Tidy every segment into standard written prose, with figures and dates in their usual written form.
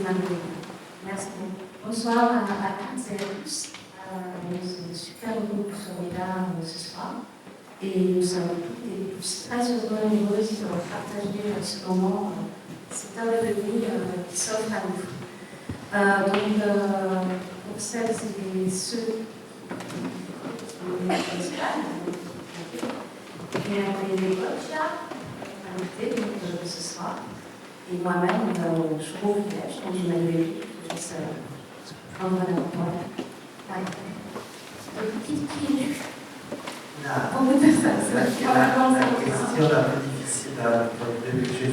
Marie-Hélène. Merci beaucoup. Bonsoir à toutes et à tous. C'est super heureux que vous soyez là ce soir. Et nous sommes toutes et tous très heureux et heureuses de partager ce moment, cette heure de nuit qui s'offre à nous. Pour celles et ceux qui les coachs invités ce soir. Et moi-même, je suis au village, donc je m'avais juste prendre la parole. Qui est lu? La question un peu difficile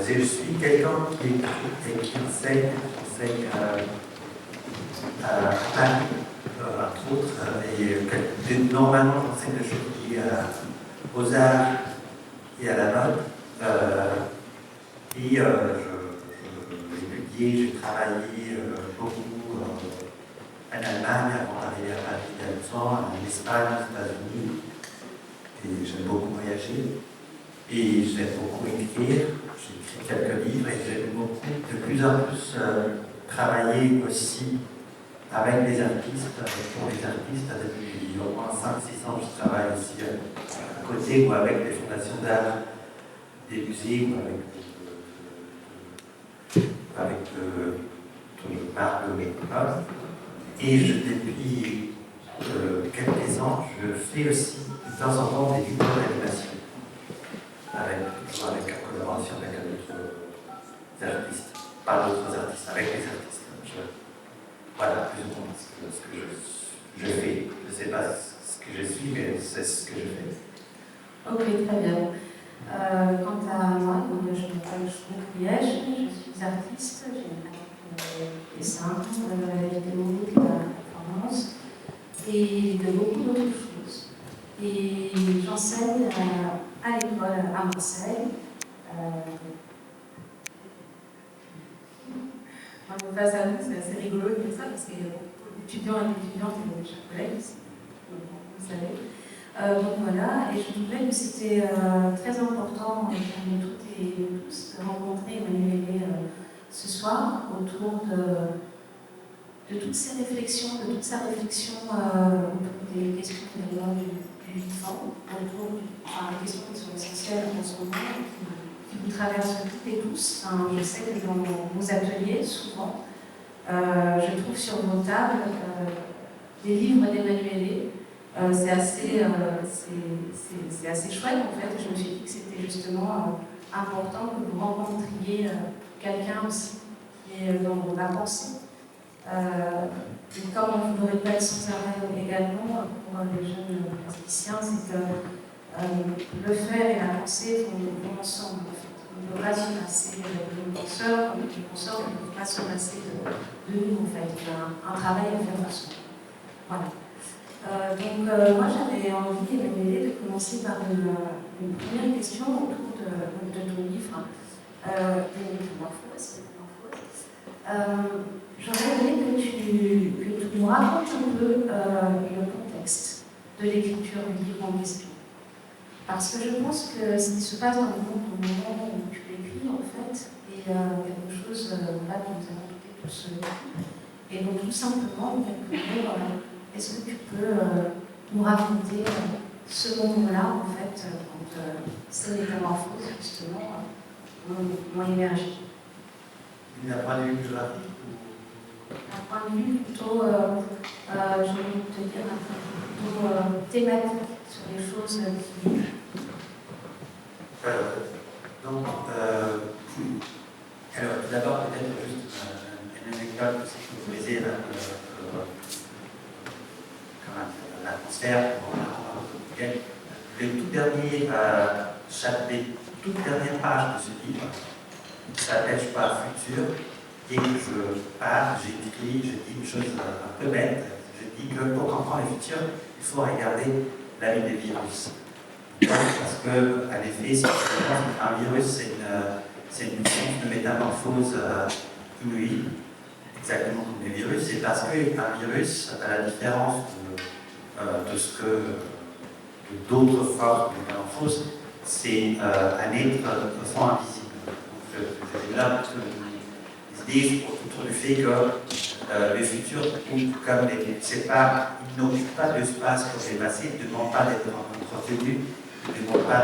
je suis quelqu'un qui écrit et qui enseigne à Paris, entre autres, et normalement j'enseigne des choses liées aux arts et à la mode. J'ai étudié, j'ai travaillé beaucoup en Allemagne avant d'arriver à Paris il y a 2 ans, en Espagne, aux États-Unis. Et j'aime beaucoup voyager. Et j'aime beaucoup écrire. J'ai écrit quelques livres et j'aime beaucoup de plus en plus travailler aussi avec des artistes, pour les artistes. Depuis au moins 5-6 ans, je travaille aussi à côté ou avec des fondations d'art, des musées ou avec dont je parle de mes copains. Et depuis quelques ans, je fais aussi de temps en temps des vidéos d'animation, toujours avec la collaboration avec d'autres artistes, pas d'autres artistes, avec les artistes. Voilà plus ou moins ce que je fais. Je ne sais pas ce que je suis, mais c'est ce que je fais. Ok, très bien. Quant à moi, je m'appelle Liège, je suis artiste, j'ai une dessin, la vidéo, la performance et de beaucoup d'autres choses. Et j'enseigne à l'école à Marseille. Face à nous, c'est assez rigolo de dire ça parce qu'il y a beaucoup d'étudiants et d'étudiantes et de chers collègues, vous savez. Donc voilà, et je trouvais que c'était très important pour nous toutes et tous de rencontrer Emmanuelle ce soir autour de toutes ces réflexions, de toute sa réflexion autour des questions du vivant, autour des questions qui sont essentielles en ce moment, qui vous traversent toutes et tous. Je sais que dans vos ateliers, souvent, je trouve sur vos tables des livres d'Emmanuelle. C'est assez chouette en fait. Je me suis dit que c'était justement important que vous rencontriez quelqu'un aussi qui est dans la pensée. Et comme on vous le répète sans arrêt également pour les jeunes plasticiens, c'est que le faire et la pensée vont ensemble en fait. On ne peut pas se passer de nos penseurs, comme les penseurs ne peuvent pas se passer de nous en fait. Il y a un travail à faire ensemble. Voilà. Moi j'avais envie, Emmanuelle, de commencer par une première question autour de ton livre, Métamorphose. J'aurais aimé que tu nous racontes un peu le contexte de l'écriture du livre en question. Parce que je pense que ce qui se passe dans le monde au moment où tu l'écris, en fait, est quelque chose là dont nous avons tous ce et donc tout simplement, est-ce que tu peux nous raconter ce moment-là, en fait, quand ces métamorphoses, justement, ont émergé? D'un point de vue géographique Un point de vue plutôt, je vais te dire, un point plutôt thématique sur les choses qui... Alors, tout d'abord, peut-être juste une anecdote aussi pour vous aider l'atmosphère. Les toutes dernières pages de ce livre s'appelle Je pars futur, et j'écris, je dis une chose un peu bête. Je dis que pour comprendre le futur, il faut regarder la vie des virus. Parce qu'en effet, si un virus, c'est une forme de métamorphose fluide, exactement comme les virus. C'est parce qu'un virus, à la différence de ce que d'autres formes de métamorphose, c'est un être de fond invisible. Donc, là, l'idée autour du fait que les futurs, comme ils n'occupent pas d'espace pour les passer, ils ne demandent pas d'être entretenus, ils ne demandent pas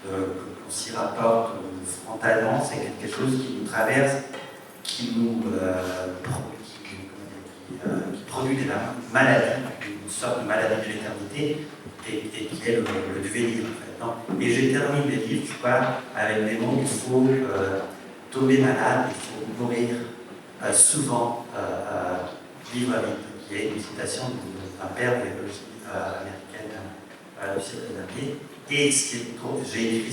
qu'on s'y rapporte frontalement, c'est quelque chose qui nous traverse, qui produit des maladies, une sorte de maladie de l'éternité, et qui est le devenir en fait. Et j'ai terminé mes livres, je crois, avec des mots: il faut tomber malade, il faut mourir souvent, vivre vite, qui est une citation d'un père de l'écologie américaine du siècle dernier. Et j'ai écrit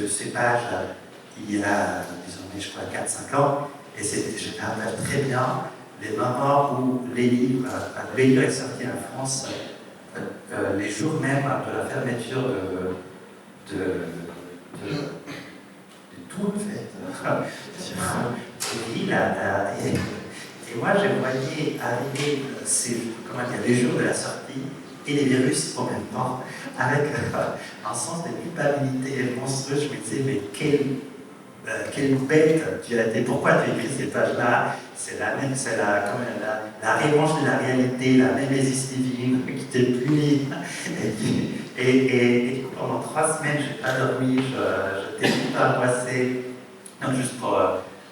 ces pages il y a désormais, je crois, 4-5 ans, et je me rappelle très bien les moments où le livre est sorti en France, les jours même de la fermeture de tout, en fait, sur l'île. Et moi, je voyais arriver les jours de la sortie et les virus en même temps, avec un sens de culpabilité monstrueux. Je me disais, mais quelle bête tu as été, pourquoi tu as écrit ces pages-là? C'est la revanche de la réalité, la même divine qui te punit. Et pendant 3 semaines, je n'ai pas dormi, j'étais tout angoissé. Donc, juste pour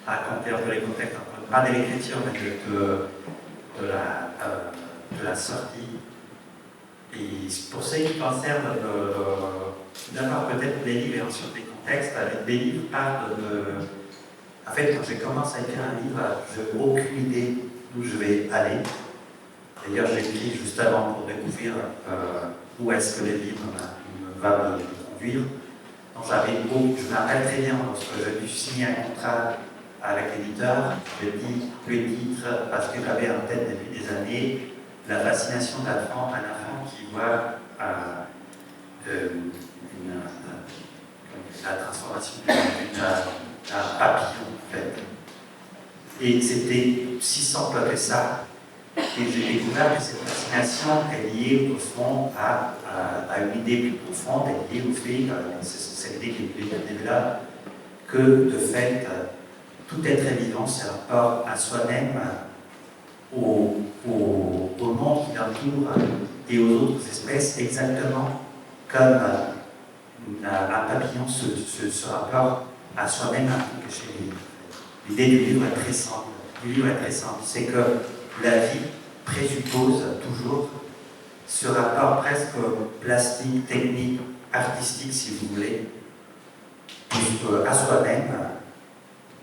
raconter un peu les contextes, pas de l'écriture, mais de la sortie. Et pour ceux qui concernent d'abord peut-être les livres sur des contextes, des livres parlent de. En fait, quand j'ai commencé à écrire un livre, je n'ai aucune idée d'où je vais aller. D'ailleurs, j'ai écrit juste avant pour découvrir où est-ce que les livres va me conduire. Donc, je me rappelle très bien lorsque j'ai dû signer un contrat avec l'éditeur, j'ai dit le titre parce que j'avais en tête depuis des années la fascination d'un enfant qui voit la transformation d'un papillon, en fait. Et c'était si simple que ça. Et j'ai découvert que cette fascination est liée au fond à une idée plus profonde, elle est liée au fait, c'est l'idée qui est là, que de fait, tout être vivant se rapporte à soi-même, au monde qui l'entoure et aux autres espèces, exactement comme un papillon se rapporte à soi-même un peu que chez lui. L'idée du livre est très simple. C'est que la vie présuppose toujours ce rapport presque plastique, technique, artistique, si vous voulez, à soi-même.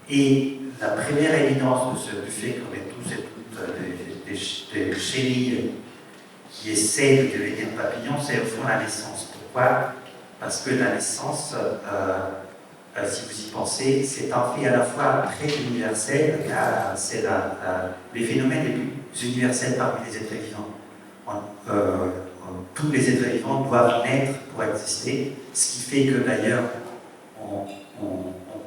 Et la première évidence du fait qu'on est tous et toutes des chenilles qui essaient de devenir papillons, c'est au fond la naissance. Pourquoi? Parce que la naissance, si vous y pensez, c'est un fait à la fois très universel, car c'est les phénomènes les plus universels parmi les êtres vivants. Tous les êtres vivants doivent naître pour exister, ce qui fait que d'ailleurs, on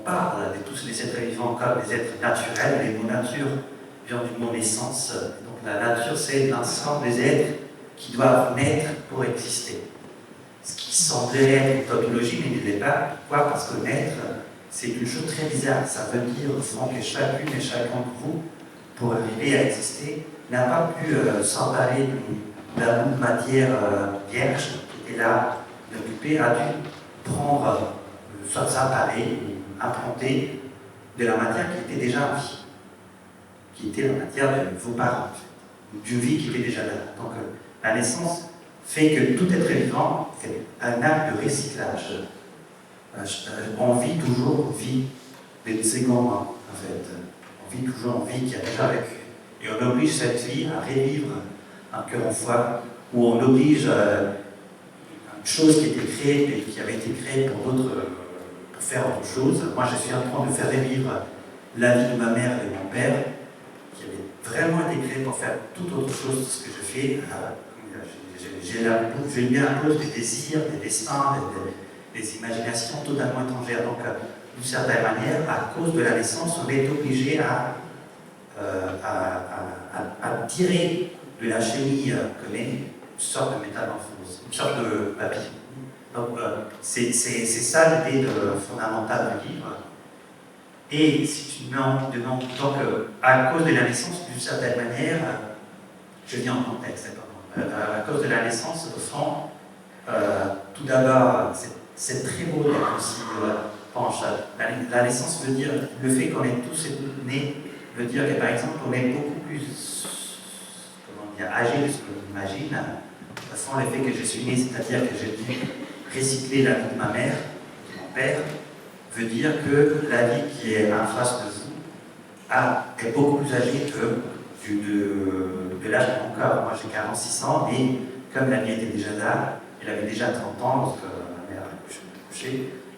parle de tous les êtres vivants comme des êtres naturels. Les mots nature viennent du mot naissance. Donc la nature, c'est l'ensemble des êtres qui doivent naître pour exister. Ce qui semblait être une tautologie, mais il ne l'est pas. Pourquoi? Parce que naître, c'est une chose très bizarre. Ça veut dire, au fond, que chacune et chacun de vous, pour arriver à exister, n'a pas pu s'emparer d'un bout de matière vierge qui était là, d'occuper, a dû prendre, soit s'emparer, implanter de la matière qui était déjà en vie, qui était la matière de vos parents, d'une vie qui était déjà là. Donc la naissance fait que tout être vivant est un acte de recyclage. On vit toujours une vie des secondes, en fait. On vit toujours une vie qui a déjà vécu. Et on oblige cette vie à revivre encore une fois, où on oblige une chose qui était créée et qui avait été créée pour d'autres, pour faire autre chose. Moi, je suis en train de faire revivre la vie de ma mère et de mon père, qui avait vraiment été créée pour faire toute autre chose que ce que je fais. J'ai mis en cause des désirs, des destins, des imaginations totalement étrangères. Donc, d'une certaine manière, à cause de la naissance, on est obligé à tirer de la chenille que naît une sorte de métamorphose, une sorte de papillon. Donc, c'est ça l'idée fondamentale du livre. Et si tu me demandes, donc à cause de la naissance, d'une certaine manière, je viens en contexte, à cause de la naissance, au fond, tout d'abord, c'est très beau d'être aussi penche. La naissance veut dire, le fait qu'on est tous et toutes nés, veut dire que par exemple, on est beaucoup plus, comment dire, âgé de ce qu'on imagine. De toute façon, le fait que je suis né, c'est-à-dire que j'ai dû recycler la vie de ma mère, de mon père, veut dire que la vie qui est en face de vous est beaucoup plus âgée que de l'âge de mon corps. Moi j'ai 46 ans, mais comme la vie était déjà là, elle avait déjà 30 ans lorsque ma mère a couché,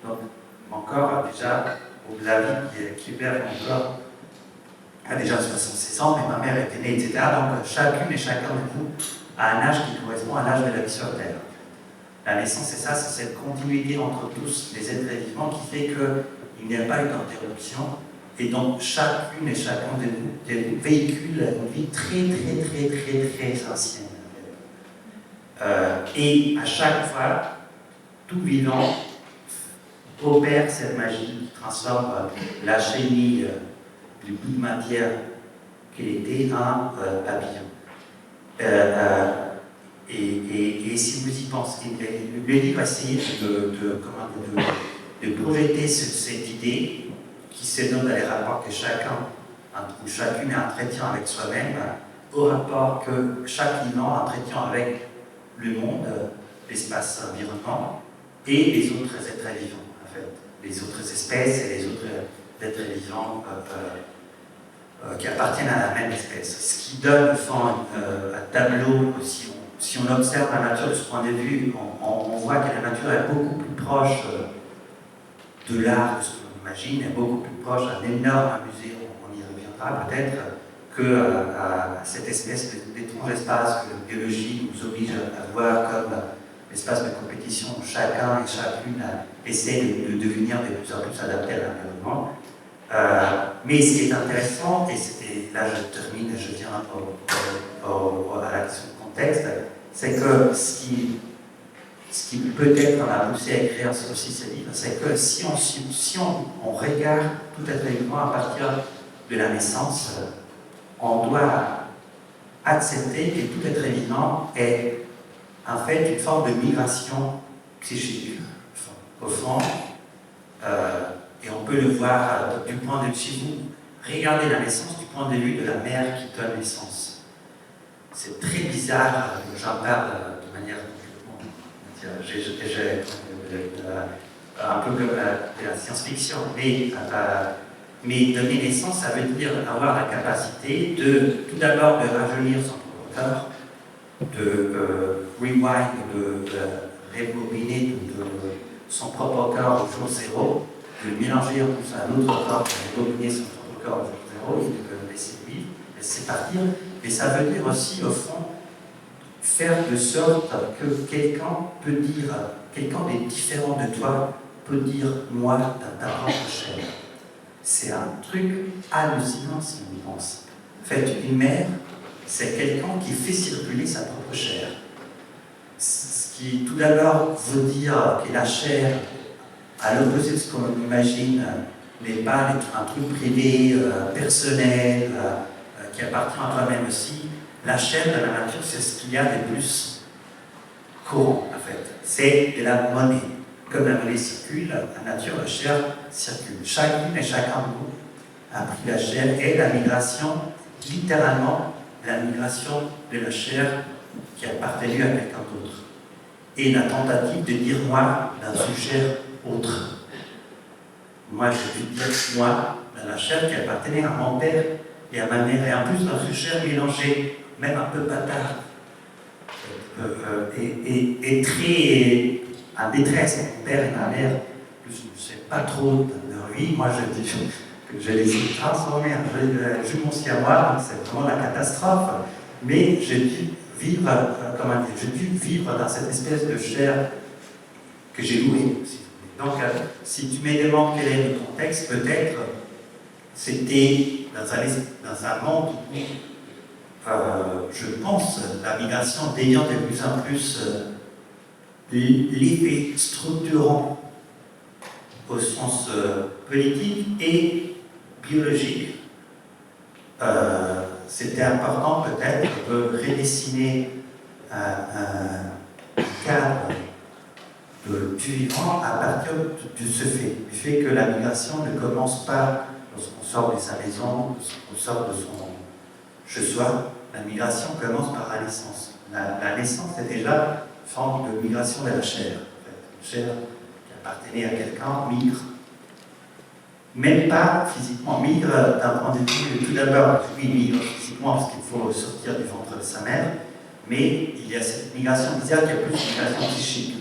donc mon corps a déjà, ou la vie qui perd mon corps, a déjà 66 ans, mais ma mère était née, etc. Donc chacune et chacun de vous a un âge qui correspond à l'âge de la vie sur Terre. La naissance, c'est ça, c'est cette continuité entre tous les êtres vivants qui fait qu'il n'y a pas eu d'interruption. Et donc, chacune et chacun de nous véhicule une vie très ancienne. Et à chaque fois, tout vivant opère cette magie qui transforme la chenille du bout de matière qu'elle était en papillon. Et si vous y pensez, le livre essaye de projeter cette idée qui se donne dans les rapports que chacun ou chacune entretient avec soi-même, au rapport que chaque vivant entretient avec le monde, l'espace environnant et les autres êtres vivants, en fait, les autres espèces et les autres êtres vivants qui appartiennent à la même espèce. Ce qui donne, au fond, un tableau aussi. Si on observe la nature de ce point de vue, on voit que la nature est beaucoup plus proche de l'art, de ce qu'on imagine, est beaucoup plus proche d'un énorme musée, on y reviendra peut-être, qu'à cette espèce d'étrange espace que la biologie nous oblige à voir comme l'espace de compétition où chacun et chacune essaie de devenir de plus en plus adapté à l'environnement. Mais ce qui est intéressant, et là je termine et je viens à la question de contexte, c'est que ce qui peut-être m'a poussé à écrire aussi ce livre, c'est que si on regarde tout être vivant à partir de la naissance, on doit accepter que tout être vivant est en fait une forme de migration psychique, au fond, et on peut le voir du point de vue, si vous regardez la naissance du point de vue de la mère qui donne naissance. C'est très bizarre, j'en parle de manière un peu comme la science-fiction, mais donner naissance, ça veut dire avoir la capacité tout d'abord de rajeunir son propre corps, de rewind, de rebobiner son propre corps au jour zéro, de mélanger en plus un autre corps, de rebobiner son propre corps au jour zéro, et de le laisser vivre, laisser partir. Et ça veut dire aussi, au fond, faire de sorte que quelqu'un peut dire, quelqu'un de différent de toi peut dire moi dans ta propre chair. C'est un truc hallucinant si on y pense. En fait, une mère, c'est quelqu'un qui fait circuler sa propre chair. Ce qui, tout d'abord, veut dire que la chair, à l'opposé de ce qu'on imagine, n'est pas un truc privé, personnel, qui appartient à toi-même aussi. La chair de la nature, c'est ce qu'il y a de plus courant, en fait. C'est de la monnaie. Comme la monnaie circule, la nature, la chair circule. Chacune et chacun de nous a pris la chair et la migration, littéralement, la migration de la chair qui a appartenu à quelqu'un d'autre. Et la tentative de dire moi dans une chair autre. Moi, je vais dire moi dans la chair qui appartenait à mon père et à ma mère, et en plus dans une chair mélangée, même un peu bâtard, et très en détresse. Mon père et ma mère, je ne sais pas trop de leur vie. Moi, je dis que je les ai transformés en jumeaux siamois, donc c'est vraiment la catastrophe. Mais j'ai dû vivre, dans cette espèce de chair que j'ai louée. Donc, si tu me demandes quel est le contexte, peut-être c'était dans un monde où, je pense, la migration devient de plus en plus l'effet structurant au sens politique et biologique, c'était important peut-être de redessiner un cadre du vivant à partir de ce fait, du fait que la migration ne commence pas lorsqu'on sort de sa maison, lorsqu'on sort de son chez-soi. La migration commence par la naissance. La naissance est déjà une forme de migration de la chair. En fait. Une chair qui appartenait à quelqu'un migre. Même pas physiquement, migre d'un point de vue, tout d'abord, oui, migre physiquement parce qu'il faut sortir du ventre de sa mère, mais il y a cette migration bizarre qui est plus une migration psychique.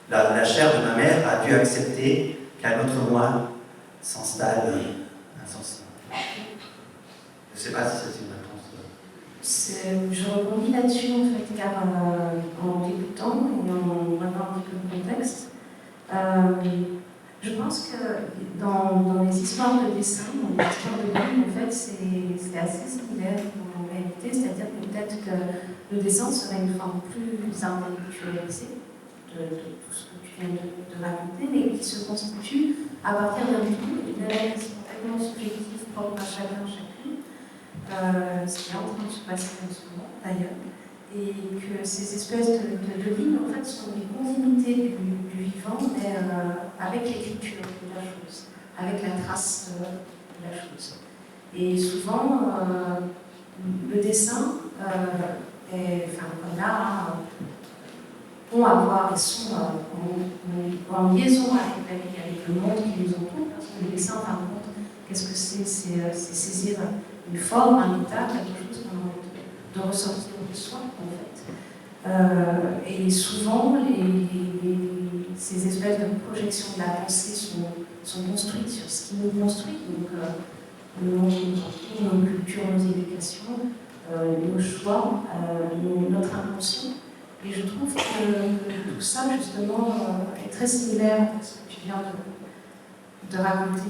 La chair de ma mère a dû accepter qu'un autre moi s'installe. Je ne sais pas si c'est une réponse. Je rebondis là-dessus en fait, car en t'écoutant et en regardant un petit peu le contexte, je pense que dans les histoires de dessin, dans les histoires de livres, en fait, c'est assez similaire en réalité, c'est-à-dire que peut-être que le dessin serait une forme plus intellectualisée de tout ce que tu viens de raconter, mais qui se constitue à partir d'un tout et d'une analyse complètement subjective propre à chacun, chacune, ce qui est en train de se passer en ce moment d'ailleurs, et que ces espèces de lignes en fait sont des continuités du vivant, mais avec l'écriture de la chose, avec la trace de la chose. Et souvent, le dessin est, enfin comme là, vont avoir et sont en liaison avec la vie, avec le monde qui nous entoure, parce que le dessin, par contre, qu'est-ce que c'est? C'est saisir une forme, un état, quelque chose qu'on a envie de ressortir de soi, en fait. Et souvent, ces espèces de projections de la pensée sont construites sur ce qui nous construit, donc nos cultures, nos éducations, nos choix, notre inconscient. Et je trouve que tout ça, justement, est très similaire à ce que tu viens de raconter.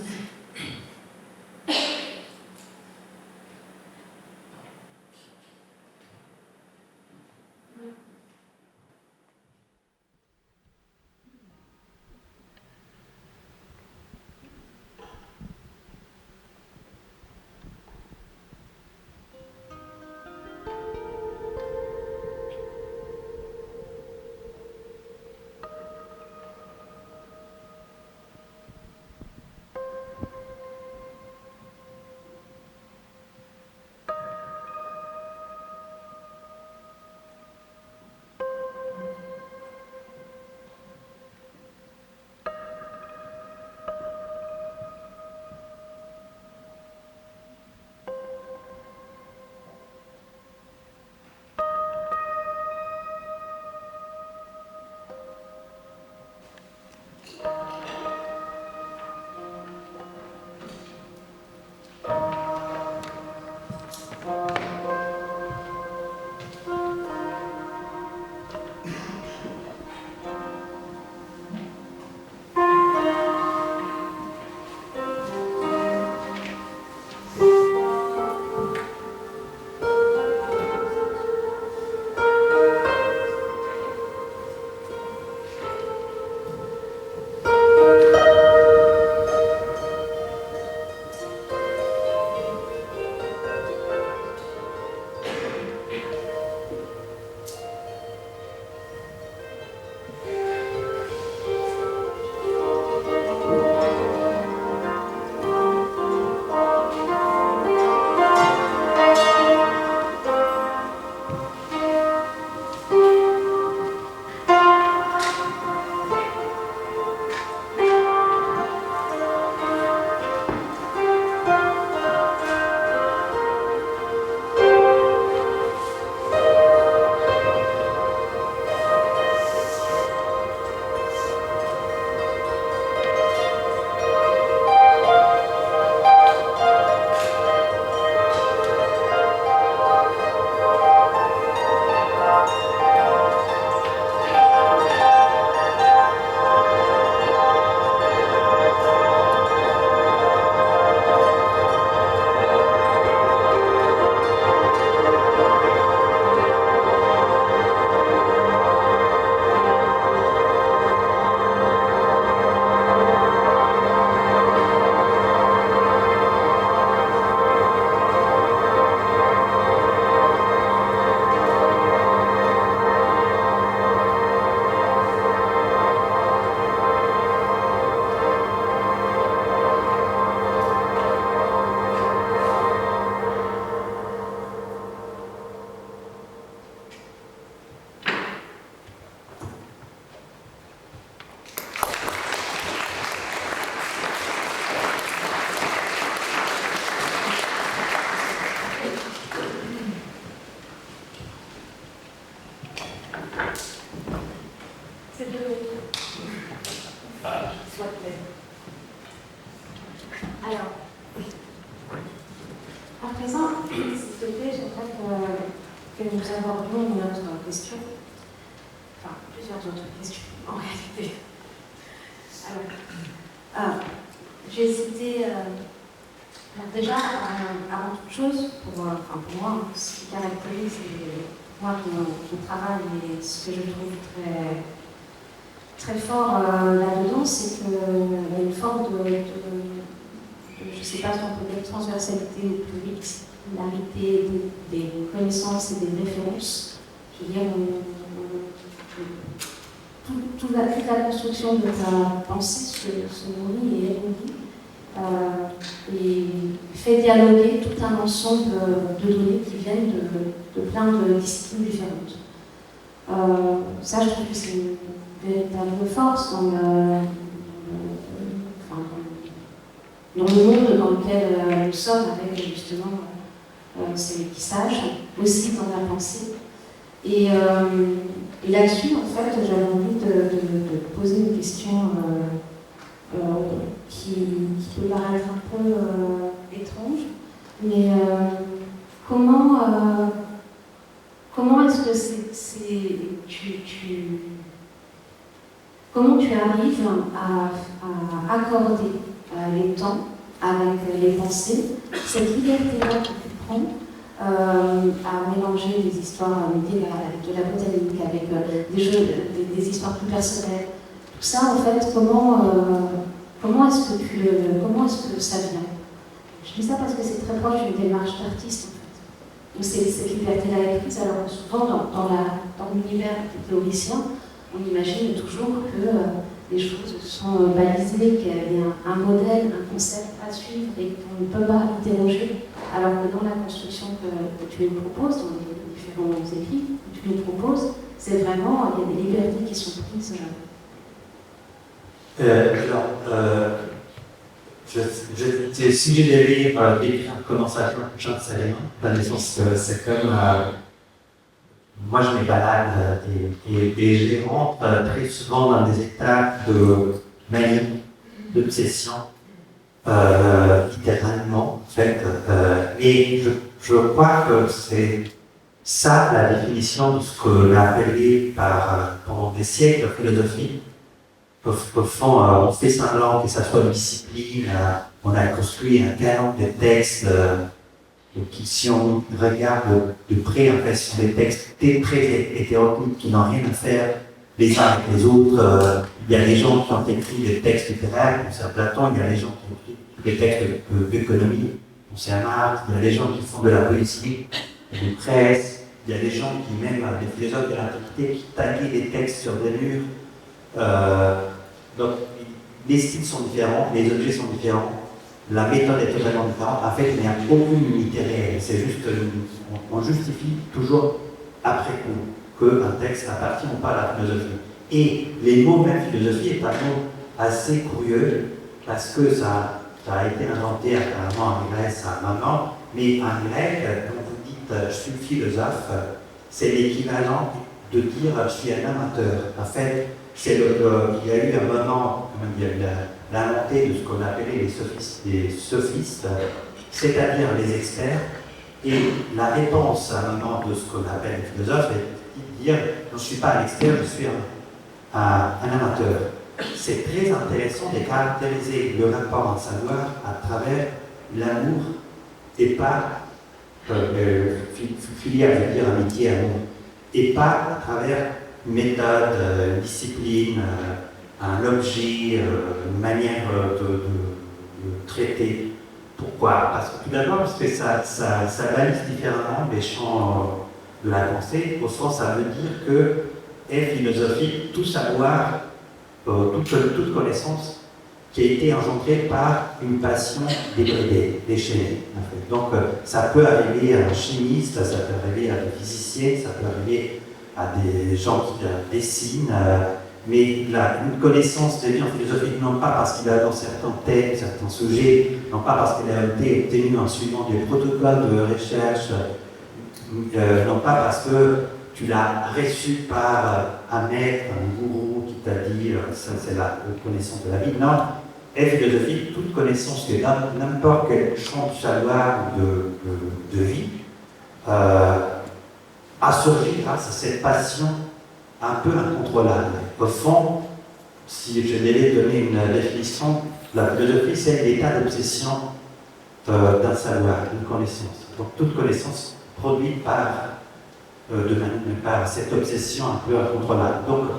Alors, à présent, s'il te plaît, j'aimerais que nous abordions une autre question, enfin plusieurs autres questions en réalité. Alors, j'ai cité, déjà, avant toute chose, pour moi, ce qui caractérise moi mon travail et ce que je trouve très fort là-dedans, c'est qu'il y a une forme de je ne sais pas si on peut dire transversalité ou pluralité des connaissances et des références. Je veux dire, toute la construction de ta pensée se nourrit et et fait dialoguer tout un ensemble de données qui viennent de plein de disciplines différentes. Ça, je trouve que c'est une véritable force dans le monde dans lequel nous sommes, avec justement ces métissages, aussi dans la pensée. Et là-dessus, en fait, j'avais envie de poser une question qui peut paraître un peu étrange, mais comment est-ce que comment tu arrives à accorder les temps avec les pensées, cette liberté-là que tu prends à mélanger des histoires médiévales avec de la botanique, avec des histoires plus personnelles. Tout ça, en fait, comment est-ce que ça vient? Je dis ça parce que c'est très proche d'une démarche d'artiste, en fait. Donc cette liberté-là est prise. Alors souvent, dans l'univers des théoriciens, on imagine toujours que les choses sont balisées, qu'il y a un modèle, un concept à suivre et qu'on ne peut pas interroger, alors que dans la construction que tu nous proposes, dans les différents écrits que tu nous proposes, c'est vraiment, il y a des libertés qui sont prises. Si je devais décrire comment ça change sa vie, dans le sens que c'est comme moi je me balade et je rentre très souvent dans des états de manie, d'obsession, littéralement en fait. Et je crois que c'est ça la définition de ce qu'on a appelé pendant des siècles philosophie. Au fond, on fait semblant que ça soit une discipline, on a construit un canon de textes qui, si on regarde de près, en fait, sont des textes très hétéroclites qui n'ont rien à faire les uns avec les autres. Il y a des gens qui ont écrit des textes littéraires, comme c'est Platon, il y a des gens qui ont écrit des textes d'économie, comme c'est Marx, il y a des gens qui font de la politique, des presses, il y a des gens qui, même des philosophes de l'Antiquité, qui taguaient des textes sur des murs. Donc, les styles sont différents, les objets sont différents, la méthode est totalement différente. En fait, il n'y a aucune unité réelle. C'est juste, on justifie toujours après coup qu'un texte appartient ou pas à la philosophie. Et les mots même philosophie est un mot assez curieux parce que ça a été inventé apparemment en Grèce à un moment, mais en grec, quand vous dites je suis philosophe, c'est l'équivalent de dire je suis un amateur. En fait, il y a eu un moment, il y a eu la montée de ce qu'on appelait les sophistes, c'est-à-dire les experts, et la réponse à un moment de ce qu'on appelle les philosophes est de dire je ne suis pas un expert, je suis un amateur. C'est très intéressant de caractériser le rapport en savoir à travers l'amour et pas filia, je veux dire amitié, amour, et pas à travers une méthode, une discipline, un objet, une manière de traiter. Pourquoi? Parce que tout d'abord, parce que ça balise différemment les champs de la pensée, au sens ça veut dire que est philosophique tout savoir, toute connaissance qui a été engendrée par une passion débridée, déchaînée. En fait. Donc ça peut arriver à un chimiste, ça peut arriver à des physiciens, ça peut arriver à des gens qui dessinent, mais une connaissance de vie en philosophie, non pas parce qu'il a dans certains thèmes, certains sujets, non pas parce qu'il a été obtenu en suivant des protocoles de recherche, non pas parce que tu l'as reçu par un maître, un gourou qui t'a dit ça c'est la connaissance de la vie, non, est philosophique. Toute connaissance de n'importe quel champ de savoir ou de vie a surgi grâce à cette passion un peu incontrôlable. Au fond, si je devais donner une définition, la philosophie, c'est l'état d'obsession d'un savoir, d'une connaissance. Donc toute connaissance produite par cette obsession un peu incontrôlable. Donc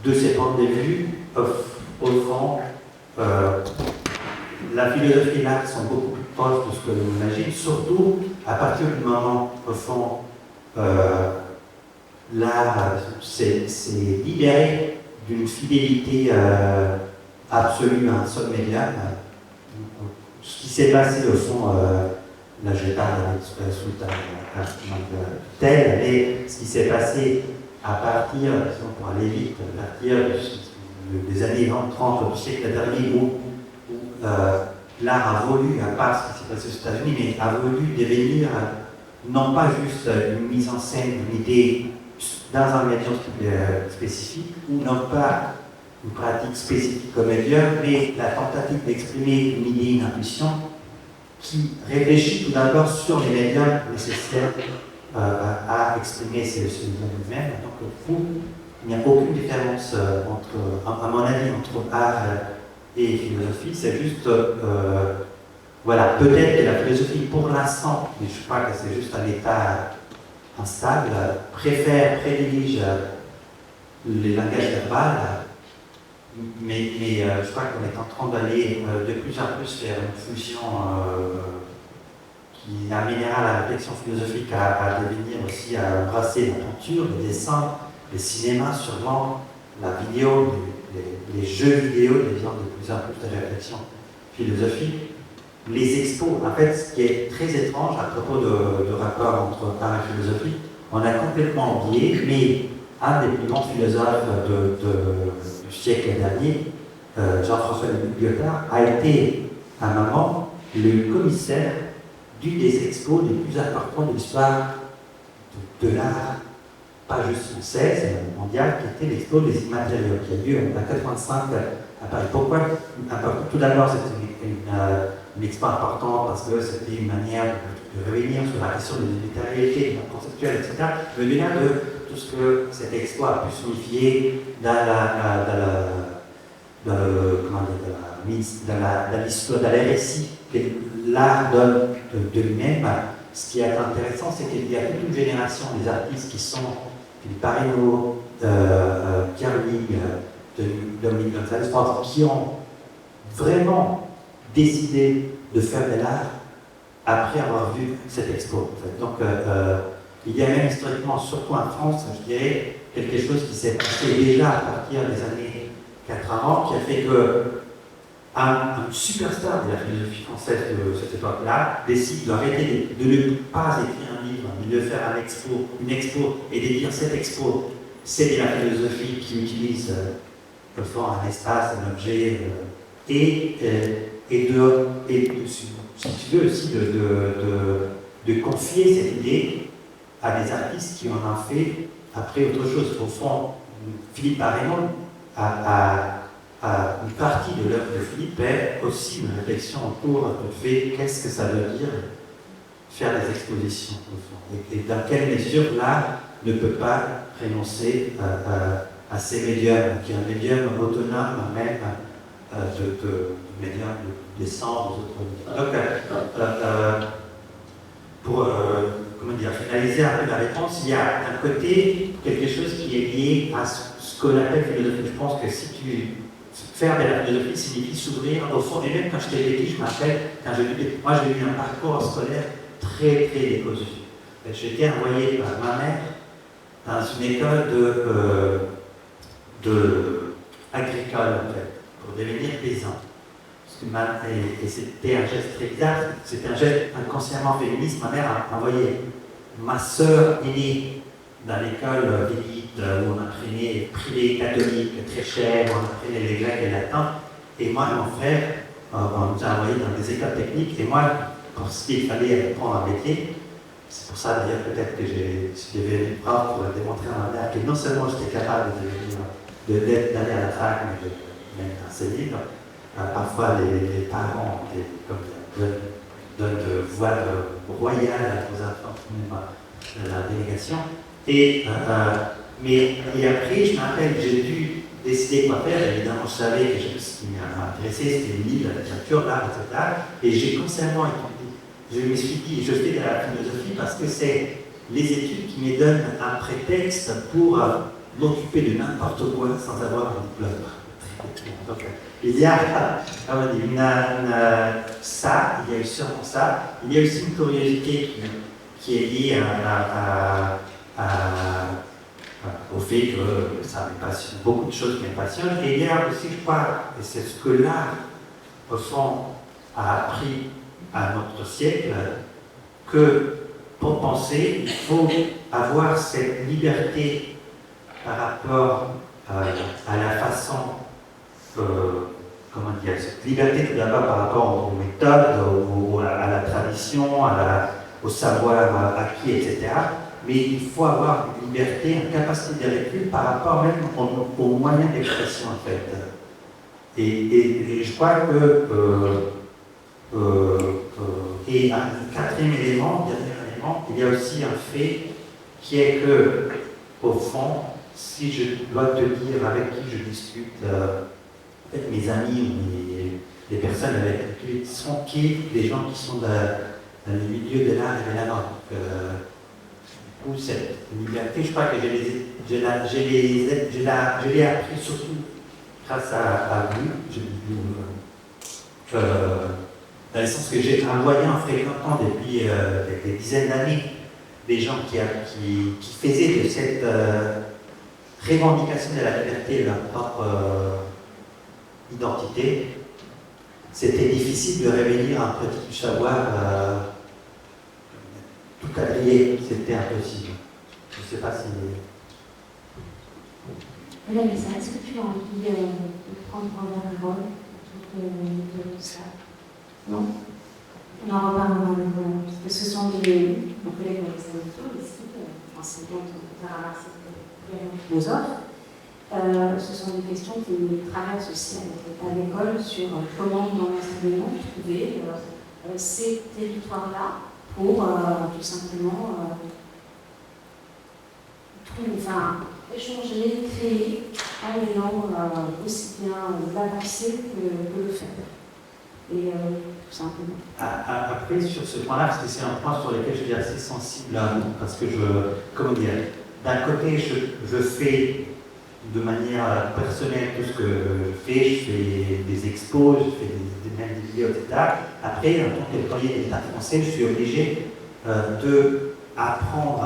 de ces points de vue, au fond, la philosophie et l'art sont beaucoup plus proches de ce que l'on imagine, surtout à partir du moment, au fond, l'art s'est libéré d'une fidélité absolue à un seul médium. Ce qui s'est passé, au fond, là je parle sous tel, mais ce qui s'est passé à partir, pour aller vite, à partir des années 20-30 du siècle dernier, où l'art a voulu, à part ce qui s'est passé aux États-Unis, mais a voulu devenir non pas juste une mise en scène d'une idée dans un médium spécifique, ou non pas une pratique spécifique comme médium, mais la tentative d'exprimer une idée, une intuition, qui réfléchit tout d'abord sur les médiums nécessaires à exprimer ces médiums eux-mêmes. Donc, pour il n'y a aucune différence à mon avis, entre art et philosophie. C'est juste, voilà, peut-être que la philosophie, pour l'instant, mais je crois que c'est juste un état instable, privilégie les langages verbal, mais je crois qu'on est en train d'aller de plus en plus vers une fusion qui amènera la réflexion philosophique à devenir aussi, à embrasser la peinture, le dessin, le cinéma, sûrement la vidéo, les jeux vidéo deviennent de plus en plus de réflexion philosophique. Les expos, en fait, ce qui est très étrange à propos de rapport entre art et philosophie, on a complètement oublié, mais un des plus grands philosophes du siècle dernier, Jean-François Lyotard, a été à un moment le commissaire d'une des expos les plus importantes de l'histoire de l'art, pas juste française, mais mondiale, qui était l'expo des immatériaux, qui a lieu en 1985 à Paris. Pourquoi tout d'abord, c'était une expo importante parce que c'était une manière de revenir sur la question des immatérialités, de la conceptuelle, etc. Mais au-delà de tout ce que cette expo a pu signifier dans l'histoire, dans les récits que l'art donne de lui-même, ce qui est intéressant, c'est qu'il y a toute une génération des artistes qui sont Philippe Pareno, Pierre Lig, Dominique Gonzalez, qui ont vraiment décidé de faire de l'art après avoir vu cette expo. En fait. Donc, il y a même historiquement, surtout en France, je dirais, quelque chose qui s'est passé déjà à partir des années 80, qui a fait que un superstar de la philosophie française de cette époque-là décide d'arrêter de ne pas écrire un livre, mais de faire une expo, et de dire cette expo, c'est de la philosophie qui utilise au fond un espace, un objet, et si tu veux aussi de confier cette idée à des artistes qui en ont fait après autre chose. Au fond, Philippe Pareno une partie de l'œuvre de Philippe est aussi une réflexion autour du fait qu'est-ce que ça veut dire faire des expositions, au fond, et dans quelle mesure l'art ne peut pas renoncer à ces médiums, qui est un médium autonome même de médium d'essence, d'autres médiums. Donc, pour finaliser un peu la réponse, il y a d'un côté quelque chose qui est lié à ce qu'on appelle philosophie. Je pense que si tu faire de la philosophie signifie s'ouvrir au fond. Et même quand j'étais petit, je m'appelle, moi j'ai eu un parcours scolaire très très décousu. J'ai été envoyé par ma mère dans une école agricole en fait, pour devenir paysan. Et c'était un geste très bizarre, c'était un geste inconsciemment féministe. Ma mère a envoyé ma sœur aînée dans l'école d'élite où on apprenait privé catholique très cher, on apprenait les grec et latin, et moi et mon frère, on nous a envoyés dans des écoles techniques, et moi, pour ce qu'il fallait apprendre un métier, c'est pour ça d'ailleurs peut-être que j'ai devenu prof pour démontrer à ma mère que non seulement j'étais capable de devenir d'aller à la fac, mais même d'enseigner. Parfois, les parents donnent voix royale aux enfants, même la délégation. Et après, je me rappelle, j'ai dû décider quoi faire. Évidemment, je savais que ce qui m'intéressait, c'était le livre, la littérature, l'art, etc. Et j'ai consciemment étudié. Je me suis dit, je fais de la philosophie parce que c'est les études qui me donnent un prétexte pour m'occuper de n'importe quoi sans avoir un diplôme. Donc, il y a ça, il y a eu sûrement ça. Il y a aussi une curiosité qui est liée au fait que ça me passionne, beaucoup de choses me passionnent. Et il y a aussi, je crois, et c'est ce que l'art, au fond, a appris à notre siècle, que pour penser, il faut avoir cette liberté par rapport à la façon, comment dire, cette liberté tout d'abord par rapport aux méthodes, à la tradition, au savoir acquis, etc. Mais il faut avoir une liberté, une capacité de recul par rapport même aux moyens d'expression, en fait. Et je crois que et un quatrième élément, dernier élément, il y a aussi un fait qui est que, au fond, si je dois te dire avec qui je discute, peut-être mes amis ou les personnes avec qui sont des gens qui sont dans le milieu de l'art et de la langue. Ou cette liberté, je crois que je l'ai appris surtout grâce à vous. Dans le sens que j'ai un voyant fréquentant depuis des dizaines d'années des gens qui faisaient de cette revendication de la liberté leur propre identité. C'était difficile de révéler un petit savoir tout quadrillé, c'était impossible. Je ne sais pas si... Madame Lessa, est-ce que tu as envie de prendre un parole de ça? Non? On en reparlera parce que ce sont des collègues Alexandre ici, enseignantes philosophes. Ce sont des questions qui nous traversent aussi à l'école sur comment dans l'enseignement trouver ces territoires-là pour tout simplement échanger, créer un élan aussi bien la pensée que le faire. Et tout simplement. Après, sur ce point-là, parce que c'est un point sur lequel je suis assez sensible, parce que d'un côté, je fais de manière personnelle tout ce que je fais des expos, je fais des vidéos, etc. Après, en tant qu'employé de l'État français, je suis obligé d'apprendre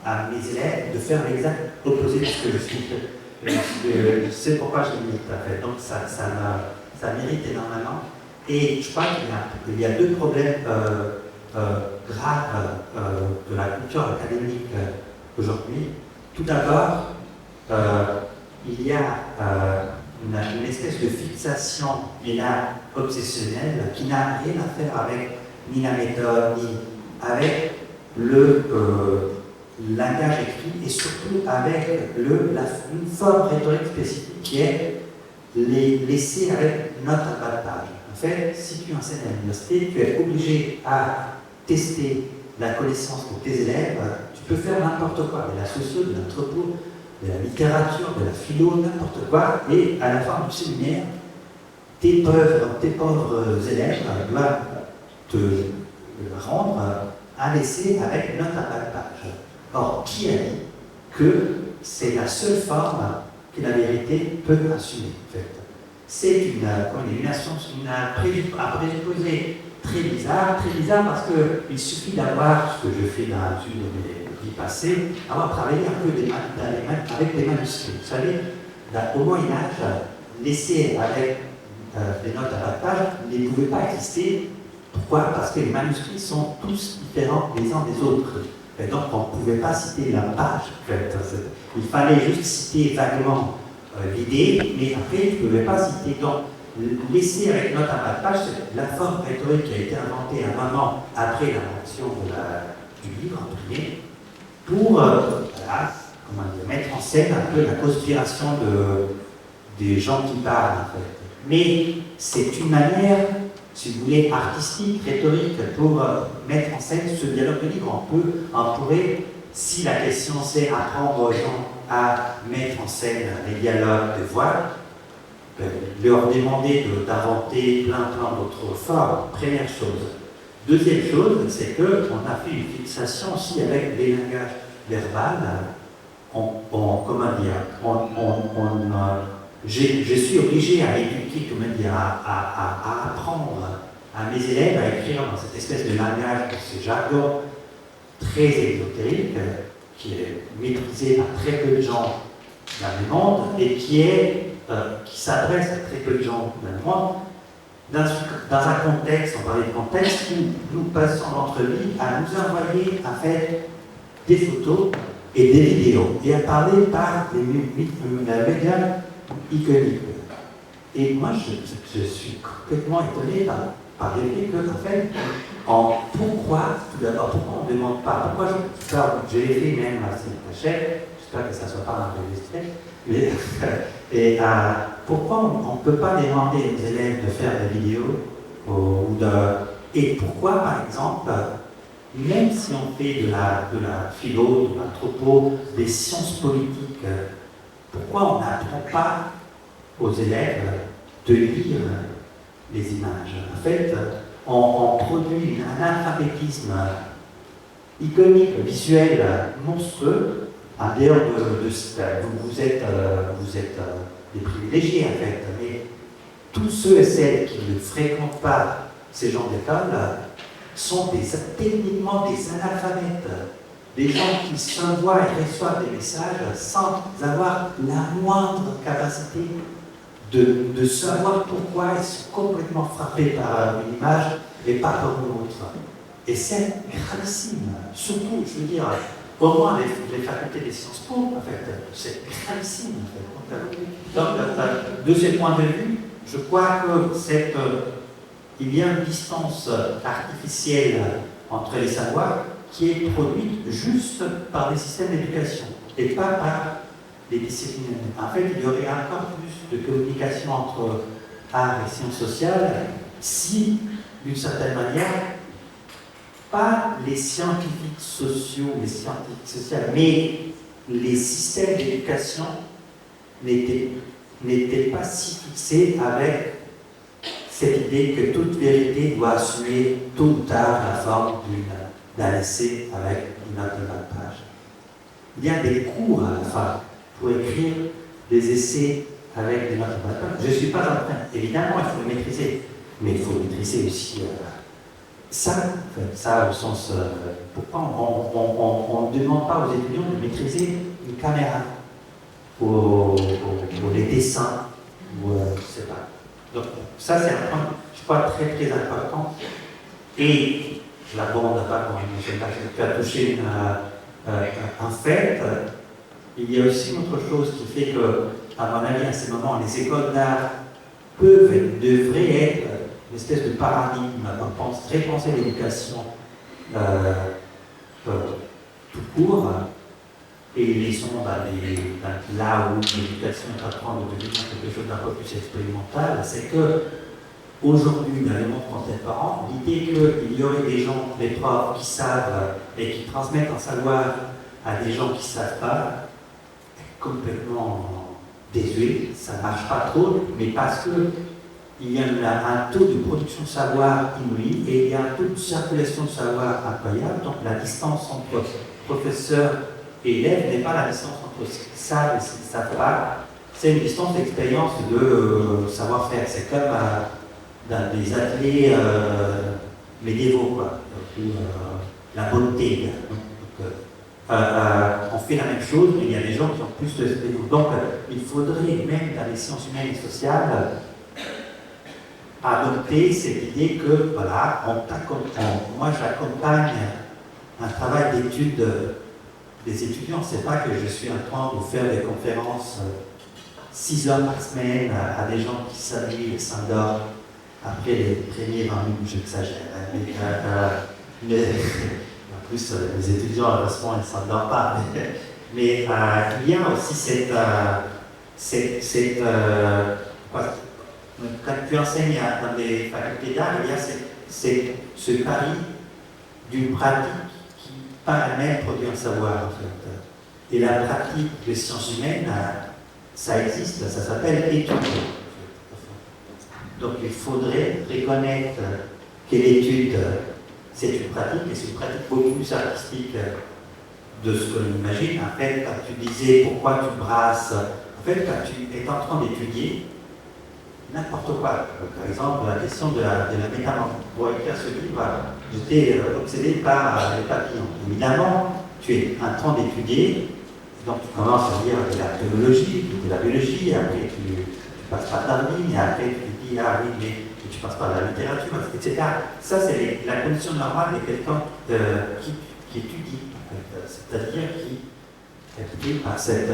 à mes élèves de faire l'exact opposé de ce que je suis. Je sais pourquoi je le dis tout à fait. Donc ça mérite énormément. Et je crois qu'il y a deux problèmes graves de la culture académique aujourd'hui. Tout d'abord, il y a une espèce de fixation obsessionnelle qui n'a rien à faire avec ni la méthode, ni avec le langage écrit, et surtout avec une forme rhétorique spécifique qui est laissée avec note à bas de page. En fait, si tu enseignes à l'université, tu es obligé à tester la connaissance de tes élèves. Tu peux faire n'importe quoi, de la socio, de l'anthropo, de la littérature, de la philo, n'importe quoi, et à la fin du séminaire, tes pauvres élèves doivent te rendre un essai une note à bas de page. Or, qui a dit que c'est la seule forme que la vérité peut assumer, en fait? C'est un présupposé très bizarre parce qu'il suffit d'avoir, ce que je fais dans une de mes vies passées, avoir travaillé un peu avec des manuscrits. Vous savez, au Moyen-Âge, l'essai avec des notes à bas de page ne pouvait pas exister. Pourquoi? Parce que les manuscrits sont tous différents les uns des autres. Et donc, on ne pouvait pas citer la page. En fait. Il fallait juste citer vaguement l'idée, mais après, tu ne pouvais pas citer. Donc, l'essai avec note à bas de page, c'est la forme rhétorique qui a été inventée un moment après l'invention du livre imprimé pour mettre en scène un peu la conspiration des gens qui parlent, en fait. Mais c'est une manière, si vous voulez, artistique, rhétorique, pour mettre en scène ce dialogue de livre. On pourrait, si la question c'est apprendre aux gens à mettre en scène les dialogues de voix, leur demander d'inventer plein d'autres formes, première chose. Deuxième chose, c'est qu'on a fait une fixation aussi avec les langages verbal. Je suis obligé à éduquer, à apprendre à mes élèves à écrire dans cette espèce de langage, de ce jargon très ésotérique, qui est maîtrisé par très peu de gens dans le monde et qui s'adresse à très peu de gens dans le monde, dans un contexte, on parlait de contexte, où nous passons notre vie à nous envoyer en fait des photos et des vidéos, et à parler par des médias iconiques. Et moi, je suis complètement étonné par l'idée que, en fait, pourquoi on ne demande pas, pourquoi je l'ai fait même à Saint-Cachet, j'espère que ça ne soit pas enregistré, mais pourquoi on ne peut pas demander aux élèves de faire des vidéos, et pourquoi, par exemple, même si on fait de la philo, de l'anthropo, des sciences politiques, pourquoi on n'apprend pas aux élèves de lire les images? En fait, on produit un alphabétisme iconique, visuel, monstrueux. En dehors vous êtes des privilégiés, en fait, mais tous ceux et celles qui ne fréquentent pas ces genres d'école sont techniquement des analphabètes, des gens qui s'envoient et reçoivent des messages sans avoir la moindre capacité de savoir pourquoi ils sont complètement frappés par une image et pas par une autre. Et c'est gravissime, surtout, je veux dire, au moins les facultés des Sciences Po, en fait, c'est gravissime. En fait. Donc, de ce point de vue, je crois que il y a une distance artificielle entre les savoirs qui est produite juste par des systèmes d'éducation et pas par des disciplines. En fait, il y aurait encore plus de communication entre art et sciences sociales si, d'une certaine manière, pas les scientifiques sociaux, les scientifiques sociales, mais les systèmes d'éducation n'étaient pas si fixés avec cette idée que toute vérité doit assumer tôt ou tard la forme d'un essai avec une note de page. Il y a des cours à la fac pour écrire des essais avec des notes de page. Je ne suis pas en train, évidemment, il faut le maîtriser, mais il faut maîtriser aussi ça au sens. Pourquoi on ne demande pas aux étudiants de maîtriser une caméra ou les dessins, ou je ne sais pas. Donc, ça, c'est un point, je crois, très très important. Et je l'aborde pas quand je ne sais pas, je vais toucher en fait, il y a aussi autre chose qui fait que, à mon avis, à ce moment, les écoles d'art peuvent et devraient être une espèce de paradigme pour repenser l'éducation tout court, et laissons là où l'éducation est en train de devenir quelque chose d'un peu plus expérimental, c'est que aujourd'hui, dans le monde contemporain, l'idée qu'il y aurait des gens, des profs qui savent et qui transmettent un savoir à des gens qui ne savent pas, est complètement désuet, ça ne marche pas trop, mais parce qu'il y a un taux de production de savoir inouï et il y a un taux de circulation de savoir incroyable, donc la distance entre professeurs et élèves n'est pas la distance entre ce qu'ils savent et ce qu'ils ne savent pas, c'est une distance d'expérience de savoir-faire. C'est comme dans des ateliers médiévaux, quoi, où la beauté. On fait la même chose, mais il y a des gens qui ont plus de expérience. Donc, il faudrait, même dans les sciences humaines et sociales, adopter cette idée que, voilà, moi j'accompagne un travail d'étude des étudiants. C'est pas que je suis en train de faire des conférences 6 heures par semaine à des gens qui s'habillent et s'endorment après les premiers 20 minutes, j'exagère. Mais en plus, les étudiants, heureusement, ils ne s'endorment pas. Mais il y a aussi Quand tu enseignes dans des facultés d'art, c'est ce pari d'une pratique qui, par elle-même, produit un savoir, en fait. Et la pratique des sciences humaines, ça existe, ça s'appelle étude. Donc il faudrait reconnaître que l'étude, c'est une pratique, et c'est une pratique beaucoup plus artistique de ce que l'on imagine. En fait, quand tu disais pourquoi tu brasses, en fait, quand tu es en train d'étudier n'importe quoi, par exemple la question de la métamorphose, pour écrire ce livre, j'étais obsédé par les papillons. Évidemment, tu es en train d'étudier, donc tu commences à lire de la biologie, après tu passes par Darwin, et après tu dis ah oui, mais tu passes par la littérature, etc. Ça, c'est la condition normale de quelqu'un qui étudie, en fait. C'est-à-dire qui est pris par cette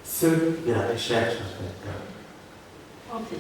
feu de la recherche, en fait. Ok.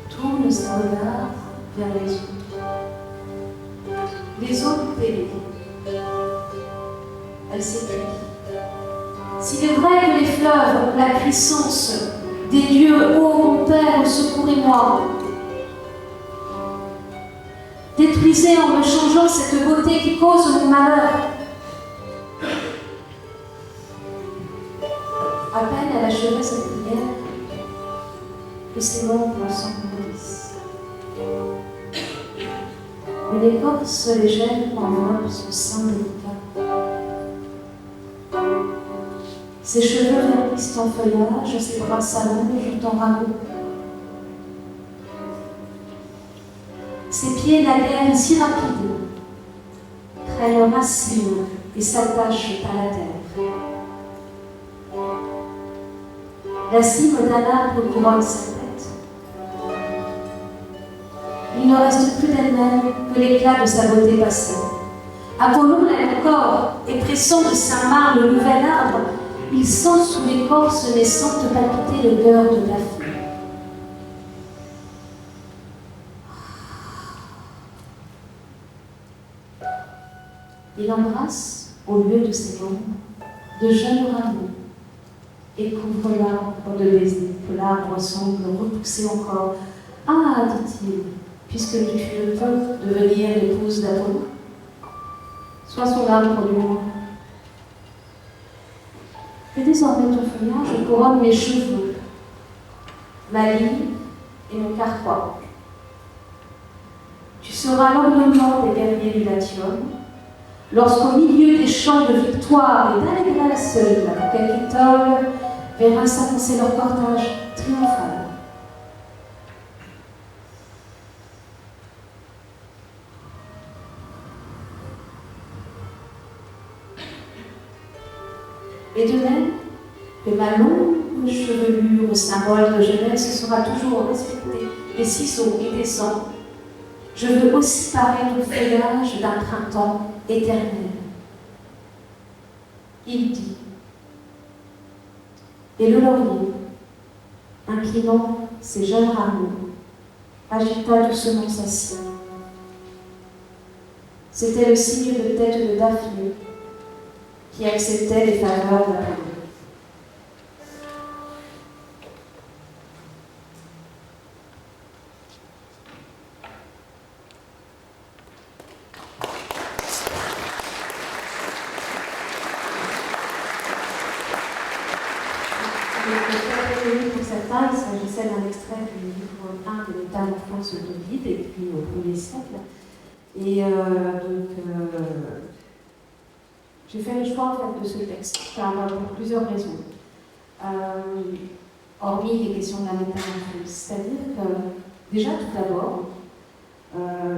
Tourne son regard vers les eaux. Les eaux du pays. Elle s'écrie. S'il est vrai que les fleuves ont la puissance des dieux, ô mon Père, secourez-moi. Détruisez en me changeant cette beauté qui cause mon malheur. À peine elle achevait cette prière, que ses membres s'engourdissent. Une écorce légère enveloppe son sein délicat. Ses cheveux verdissent en feuillage, ses bras s'allongent en rameaux. Ses pieds naguère si rapides prennent racine et s'attachent à la terre. La cime d'un arbre couronne sa tête. Il ne reste plus d'elle-même que l'éclat de sa beauté passée. Apollon l'aime encore, et pressant de sa main le nouvel arbre, il sent sous l'écorce naissante palpiter le cœur de la fille. Il embrasse, au lieu de ses membres, de jeunes rameaux et couvre l'arbre de baisers, que l'arbre semble repousser encore. Ah, dit-il, puisque tu ne peux devenir l'épouse d'Apollon, sois son arbre du moins, désormais ton feuillage couronne mes cheveux, ma ligne et mon carquois. Tu seras l'ornement des guerriers du Latium, lorsqu'au milieu des chants de victoire et d'allégresse, la Capitole verra s'avancer leur cortège triomphal. Et de même que ma longue chevelure, symbole de jeunesse, sera toujours respectée des ciseaux et des sangs, je veux aussi paraître au feuillage d'un printemps éternel. Il dit, et le laurier, inclinant ses jeunes rameaux, agita doucement sa cime. C'était le signe de tête de Daphné qui acceptait les faveurs d'Apollon. Pour certains, il s'agissait d'un extrait du livre 1 de Métamorphose d'Ovide, écrit au 1er siècle. Et j'ai fait le choix en fait, de ce texte, pour plusieurs raisons. Hormis les questions de la métamorphose. C'est-à-dire que, déjà, tout d'abord,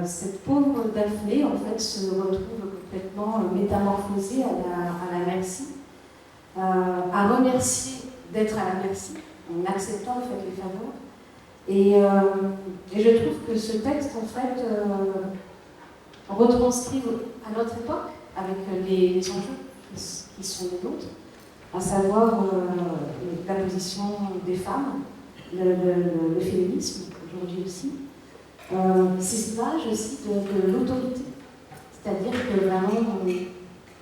cette pauvre Daphné, en fait, se retrouve complètement métamorphosée à la merci, à remercier d'être à la merci, en acceptant en fait, les faveurs. Et je trouve que ce texte, en fait, retranscrit à notre époque, avec les enjeux qui sont les nôtres, à savoir la position des femmes, le féminisme, aujourd'hui aussi. Ces images aussi de l'autorité. C'est-à-dire que vraiment,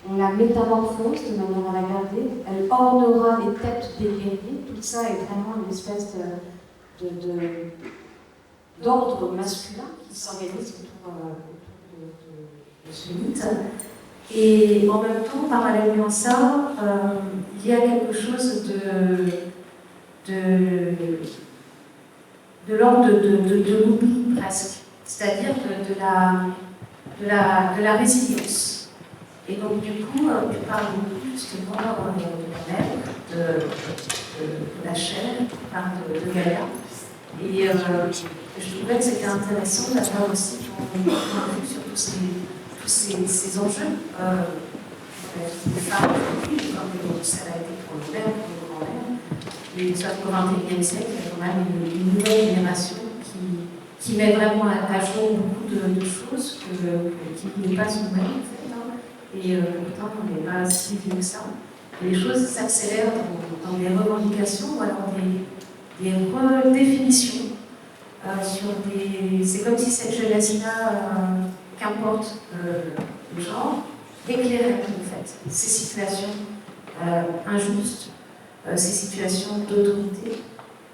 on la métamorphose de manière à la garder, elle ornera les têtes des guerriers. Tout ça est vraiment une espèce d'ordre masculin qui s'organise autour de ce mythe. Et en même temps, parallèlement à ça, il y a quelque chose de l'ordre de l'oubli presque, c'est-à-dire de la résilience. Et donc du coup, tu parles beaucoup justement de la mère, de la chair, tu parles de Gaïa. Et je trouvais que c'était intéressant d'avoir aussi ton point de vue sur tous ces enjeux. Les femmes, comme ça a été pour le père, pour le grand-mère. Mais sauf qu'au XXIe siècle, il y a quand même une nouvelle génération qui met vraiment à jour beaucoup de choses qui n'est pas nouvelle en fait. Et pourtant, on n'est pas si vieux que ça. Et les choses s'accélèrent dans des revendications ou alors des redéfinitions. C'est comme si cette jeunesse-là, qu'importe le genre, éclairait en fait ces situations injustes, ces situations d'autorité.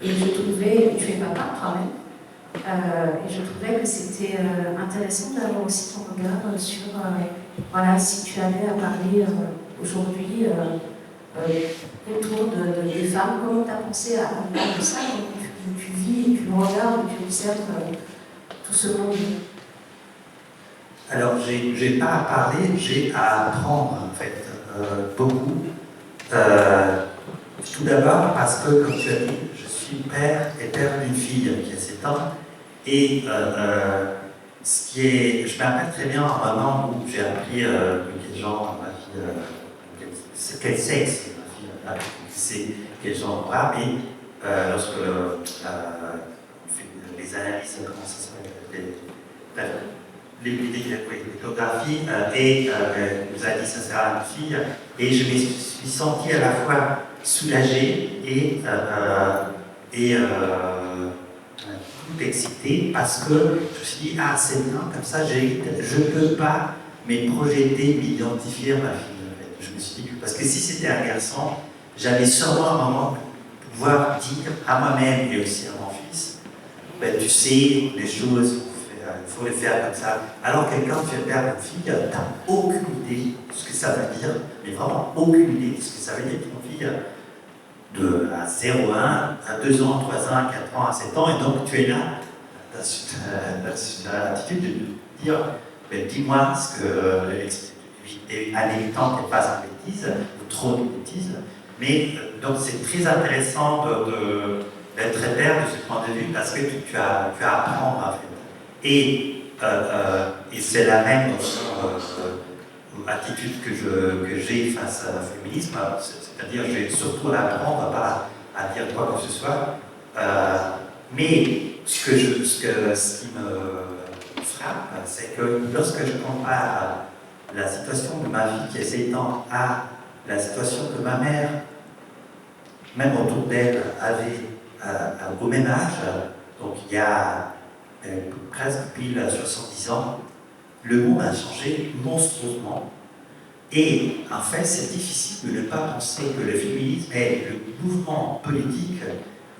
Et je trouvais, tu es papa toi-même, et je trouvais que c'était intéressant d'avoir aussi ton regard sur, voilà, si tu avais à parler aujourd'hui autour des femmes, comment tu as pensé à parler de ça, comment tu vis, tu regardes, tu observes tout ce monde. Alors, j'ai pas à parler, j'ai à apprendre en fait, beaucoup. Tout d'abord parce que, comme tu as dit, je suis père et père d'une fille qui a 7 ans. Et je me rappelle très bien un moment où j'ai appris quel genre ma fille, quel sexe ma fille c'est quel genre bras, et lorsque on fait les analyses, comment ça s'appelle, l'échographie, et nous a dit ça sera une fille, et je me suis senti à la fois soulagé et excité parce que je me suis dit, ah c'est bien, comme ça je ne peux pas me projeter, m'identifier à ma fille. En fait. Je me suis dit, parce que si c'était un garçon, j'allais sûrement un moment pouvoir dire à moi-même et aussi à mon fils, ben, tu sais, les choses, il faut les faire comme ça. Alors que quand tu es père d'une fille, tu n'as aucune idée de ce que ça veut dire, mais vraiment aucune idée de ce que ça veut dire. Ton fille, à 0, 1, à 2 ans, 3 ans, à 4 ans, à 7 ans, et donc tu es là, dans l'attitude de dire, ben, dis-moi ce que, en évitant qu'elle fasse une bêtise, ou trop de bêtises, mais donc c'est très intéressant d'être père de ce point de vue, parce que tu as à apprendre en fait. Et c'est la même attitude que j'ai face au féminisme, c'est-à-dire j'ai surtout à apprendre, pas à dire quoi que ce soit. Mais ce qui me frappe, c'est que lorsque je compare la situation de ma fille qui est 7 ans à la situation que ma mère, même autour d'elle, avait au même âge, donc il y a presque pile 70 ans, le monde a changé monstrueusement. Et en fait, c'est difficile de ne pas penser que le féminisme est le mouvement politique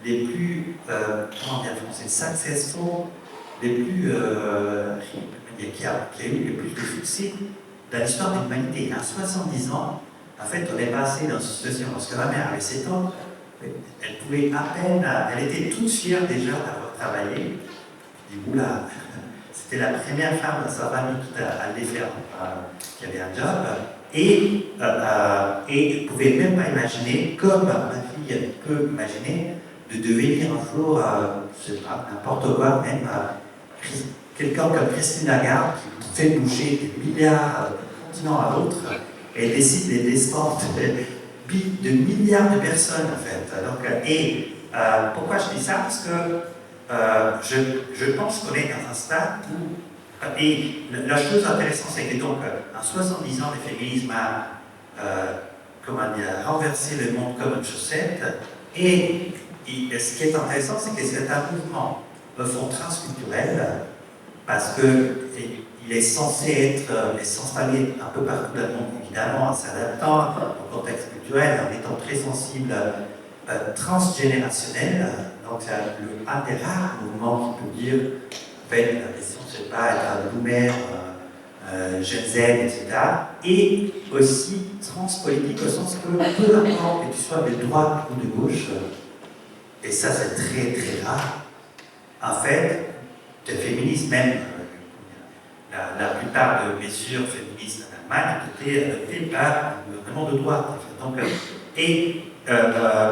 les plus, comment dire en français, successful, les plus, qui a eu le plus de succès dans l'histoire de l'humanité. À 70 ans, en fait, on est passé dans une situation, parce que ma mère avait 7 ans, elle pouvait à peine, elle était toute fière déjà d'avoir travaillé. Je dis, oula, c'était la première femme dans sa famille qui allait faire, qui avait un job, et elle ne pouvait même pas imaginer, comme ma fille peut imaginer, de devenir un jour, je ne sais pas, n'importe quoi, même quelqu'un comme Christine Lagarde qui fait bouger des milliards d'un continent à l'autre et décide des destins de milliards de personnes en fait. Donc, pourquoi je dis ça? Parce que je pense qu'on est dans un stade où. Et la chose intéressante, c'est que donc, en 70 ans, le féminisme a renversé le monde comme une chaussette. Et ce qui est intéressant, c'est que c'est un mouvement de fond transculturel, parce qu'il est censé s'installer un peu partout dans le monde, évidemment, en s'adaptant au contexte culturel, en étant très sensible, transgénérationnel. Donc, c'est un des rares mouvements qui peut dire, en fait, la question, c'est pas être un boomer, Gen Z, etc. Et aussi transpolitique, au sens que peu importe que tu sois de droite ou de gauche, et ça c'est très très rare, en fait, le féminisme, même la plupart de mesures féministes en Allemagne ont été adoptées par le gouvernement de droite. En fait. Donc,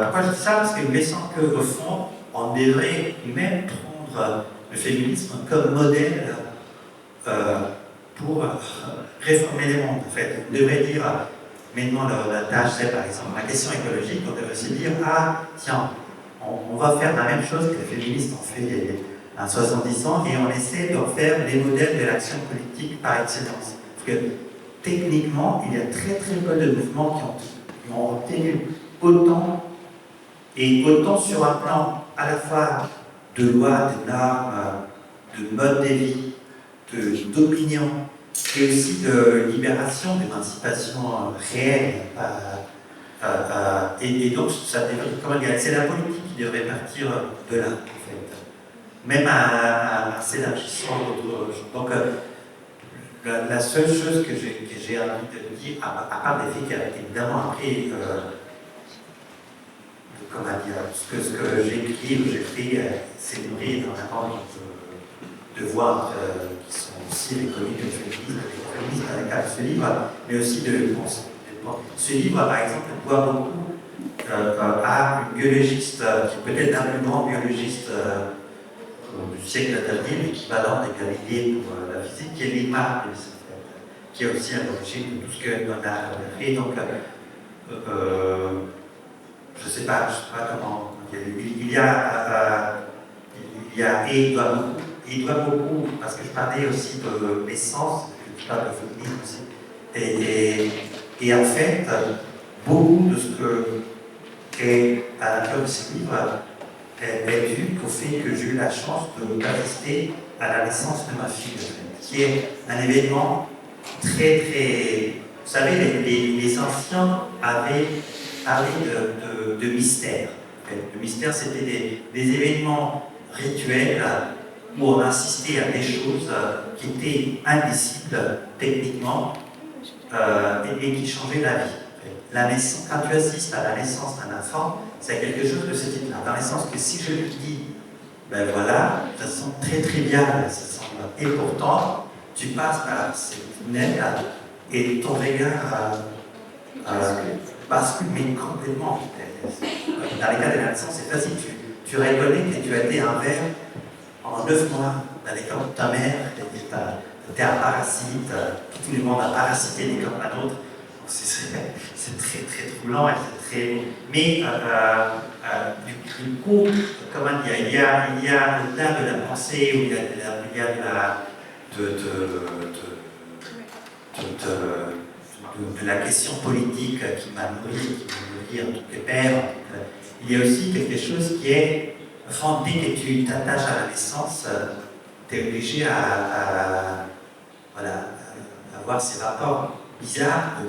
pourquoi je dis ça? Parce qu'il me semble qu'au fond, on devrait même prendre le féminisme comme modèle pour réformer les mondes. En fait, on devrait dire, maintenant la tâche c'est par exemple la question écologique, on devrait se dire, ah tiens, on va faire la même chose que les féministes ont fait en 70 ans et on essaie d'en faire les modèles de l'action politique par excellence. Parce que techniquement, il y a très très peu de mouvements qui ont obtenu autant, et autant sur un plan à la fois de loi, de normes, de mode de vie, d'opinion, et aussi de libération, d'émancipation réelle. Et donc, c'est la politique qui devrait partir de là, en fait. Même à s'élargissant d'autres. Donc, la seule chose que j'ai envie de dire, à part les faits qui avaient évidemment appris, ce que j'écris ou j'ai fait, c'est nourri énormément de voix qui sont aussi reconnues de féministes avec ce livre, mais aussi de pensée. Ce livre, par exemple, doit beaucoup à une biologiste, qui est peut-être un plus grand biologiste du siècle dernier, l'équivalent de Galilée pour la physique, qui est Leonard Wilson, qui est aussi à l'origine de tout ce que Leonard a fait. Donc, je ne sais pas comment. Il doit beaucoup, parce que je parlais aussi de l'essence, je parle de féminisme aussi. Et en fait, beaucoup de ce que est à l'intérieur de ce livre est dû au fait que j'ai eu la chance d'assister à la naissance de ma fille, qui est un événement très, très. Vous savez, les anciens avaient parlé de mystère. Le mystère, c'était des événements rituels où on insistait à des choses qui étaient indicibles techniquement et qui changeaient la vie. Quand tu assistes à la naissance d'un enfant, C'est quelque chose de ce type-là, dans le sens que si je lui dis, ben voilà, ça semble très trivial, ça semble, et pourtant, tu passes par ces tunnels et ton regard bascule, mais complètement. Dans les cas de la naissance, c'est facile, tu reconnais que tu as été un verre en 9 mois dans les corps de ta mère, tu étais un parasite, tout le monde a parasité des corps à d'autres. C'est très très troublant et c'est très. Mais du coup, comment dire, il y a au-delà de la pensée, où il y a de la question politique qui m'a nourri en toutes les paires. Il y a aussi quelque chose qui est, dès que tu t'attaches à la naissance, tu es obligé à avoir ces rapports bizarres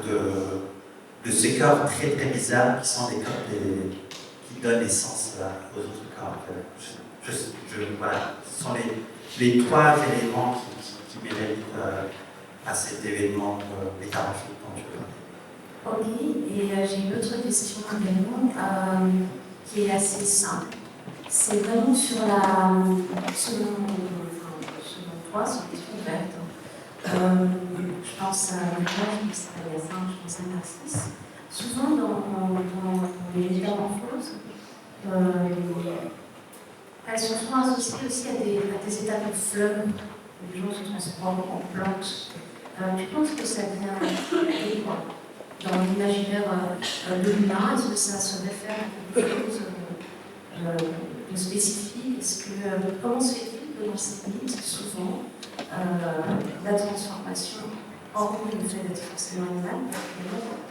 de ces corps très très bizarres qui sont des corps qui donnent naissance aux autres corps. Voilà, ce sont les 3 éléments qui méritent à cet événement métamorphique dont tu veux parler. Ok, et j'ai une autre question également qui est assez simple. C'est vraiment sur la. Selon toi, sur les questions ouvertes. Je pense à Nicole, je pense à Yassin, je pense à Narcisse. Souvent dans les métamorphoses, elles sont souvent associées aussi à des états de fleurs, où les gens se transforment en plantes. Tu penses que ça vient de quoi dans l'imaginaire de l'humain? Est-ce que ça se réfère à quelque chose de spécifique? Comment se fait-il que dans cette mythe, souvent, la transformation, hormis le fait d'être forcément animal,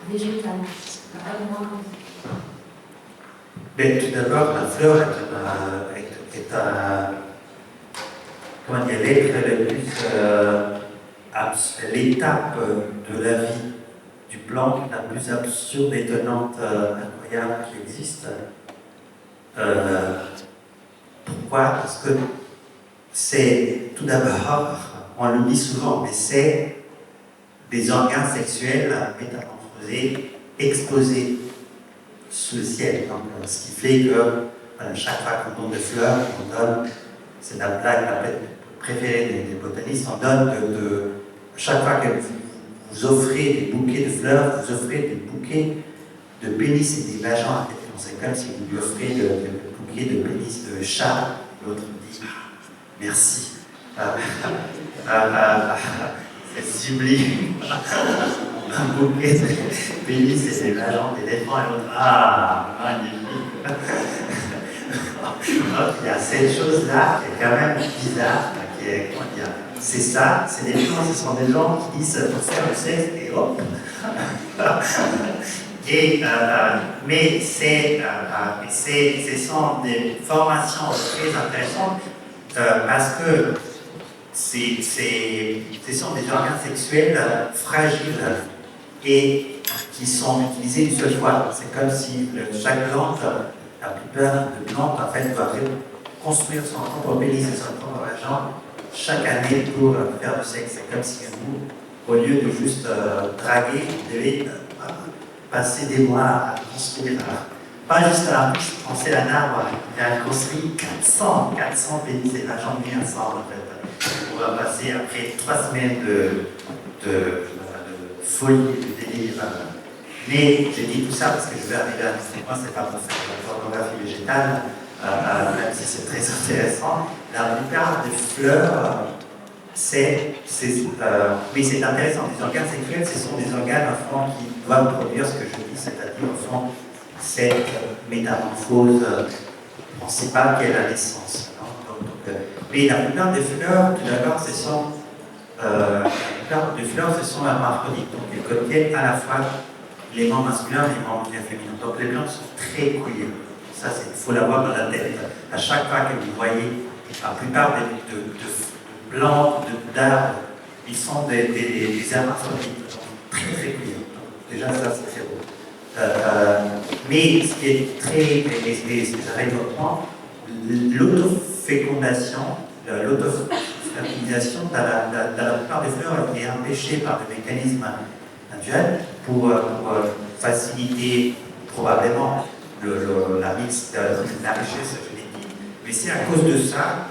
est végétale? Mais tout d'abord, la fleur est comment dire, l'être le plus l'étape de la vie du plan la plus absurde, étonnante, incroyable qui existe. Pourquoi? Parce que c'est tout d'abord, on le dit souvent, mais c'est des organes sexuels métamorphosés, exposés sous le ciel. Donc, ce qui fait que chaque fois qu'on donne des fleurs, on donne, c'est la blague préférée des botanistes, on donne chaque fois que vous offrez des bouquets de fleurs, vous offrez des bouquets de pénis et des vagins. C'est comme si vous lui offrez des bouquets de pénis de chat. L'autre dit merci. C'est sublime. Un bouquet de pénis et des vagins d'éléphant et l'autre magnifique. Il y a cette chose-là qui est quand même bizarre, qui est, comment dire, c'est ça, c'est des gens, ce sont des gens qui disent pour faire le sexe et hop. Mais ce sont des formations très intéressantes parce que ce sont des organes sexuels fragiles et qui sont utilisés une seule fois. C'est comme si chaque plante, la plupart des plantes, en fait, doivent construire son propre pénis et son propre vagin chaque année pour faire du sexe. C'est comme si vous, au lieu de juste draguer, vous devez passer des mois à construire. Pas juste à la bouche, pensez à un arbre qui a construit 400 pénis et vagins mis ensemble, en fait. On va passer après 3 semaines de folie, de délire. Mais j'ai dit tout ça parce que je vais arriver à moi, c'est pas pour faire de la pornographie végétale, même si c'est très intéressant. La plupart des fleurs, oui, c'est intéressant. Les organes sexuels, ce sont des organes, au fond, qui doivent produire ce que je dis, c'est-à-dire, au fond, cette métamorphose principale qui est la naissance. Mais la plupart des fleurs, tout d'abord, ce sont hermaphrodites, donc elles contiennent à la fois les membres masculins et les membres féminins. Donc les plantes sont très queer. Ça, il faut l'avoir dans la tête. À chaque fois que vous voyez, la plupart de plantes, d'arbres, ils sont des hermaphrodites, très très queer. Déjà, ça, c'est très beau. Mais ce qui est très important, l'autofécondation, l'autofertilisation dans la plupart des fleurs est empêchée par des mécanismes naturels pour faciliter probablement la richesse génétique, mais c'est à cause de ça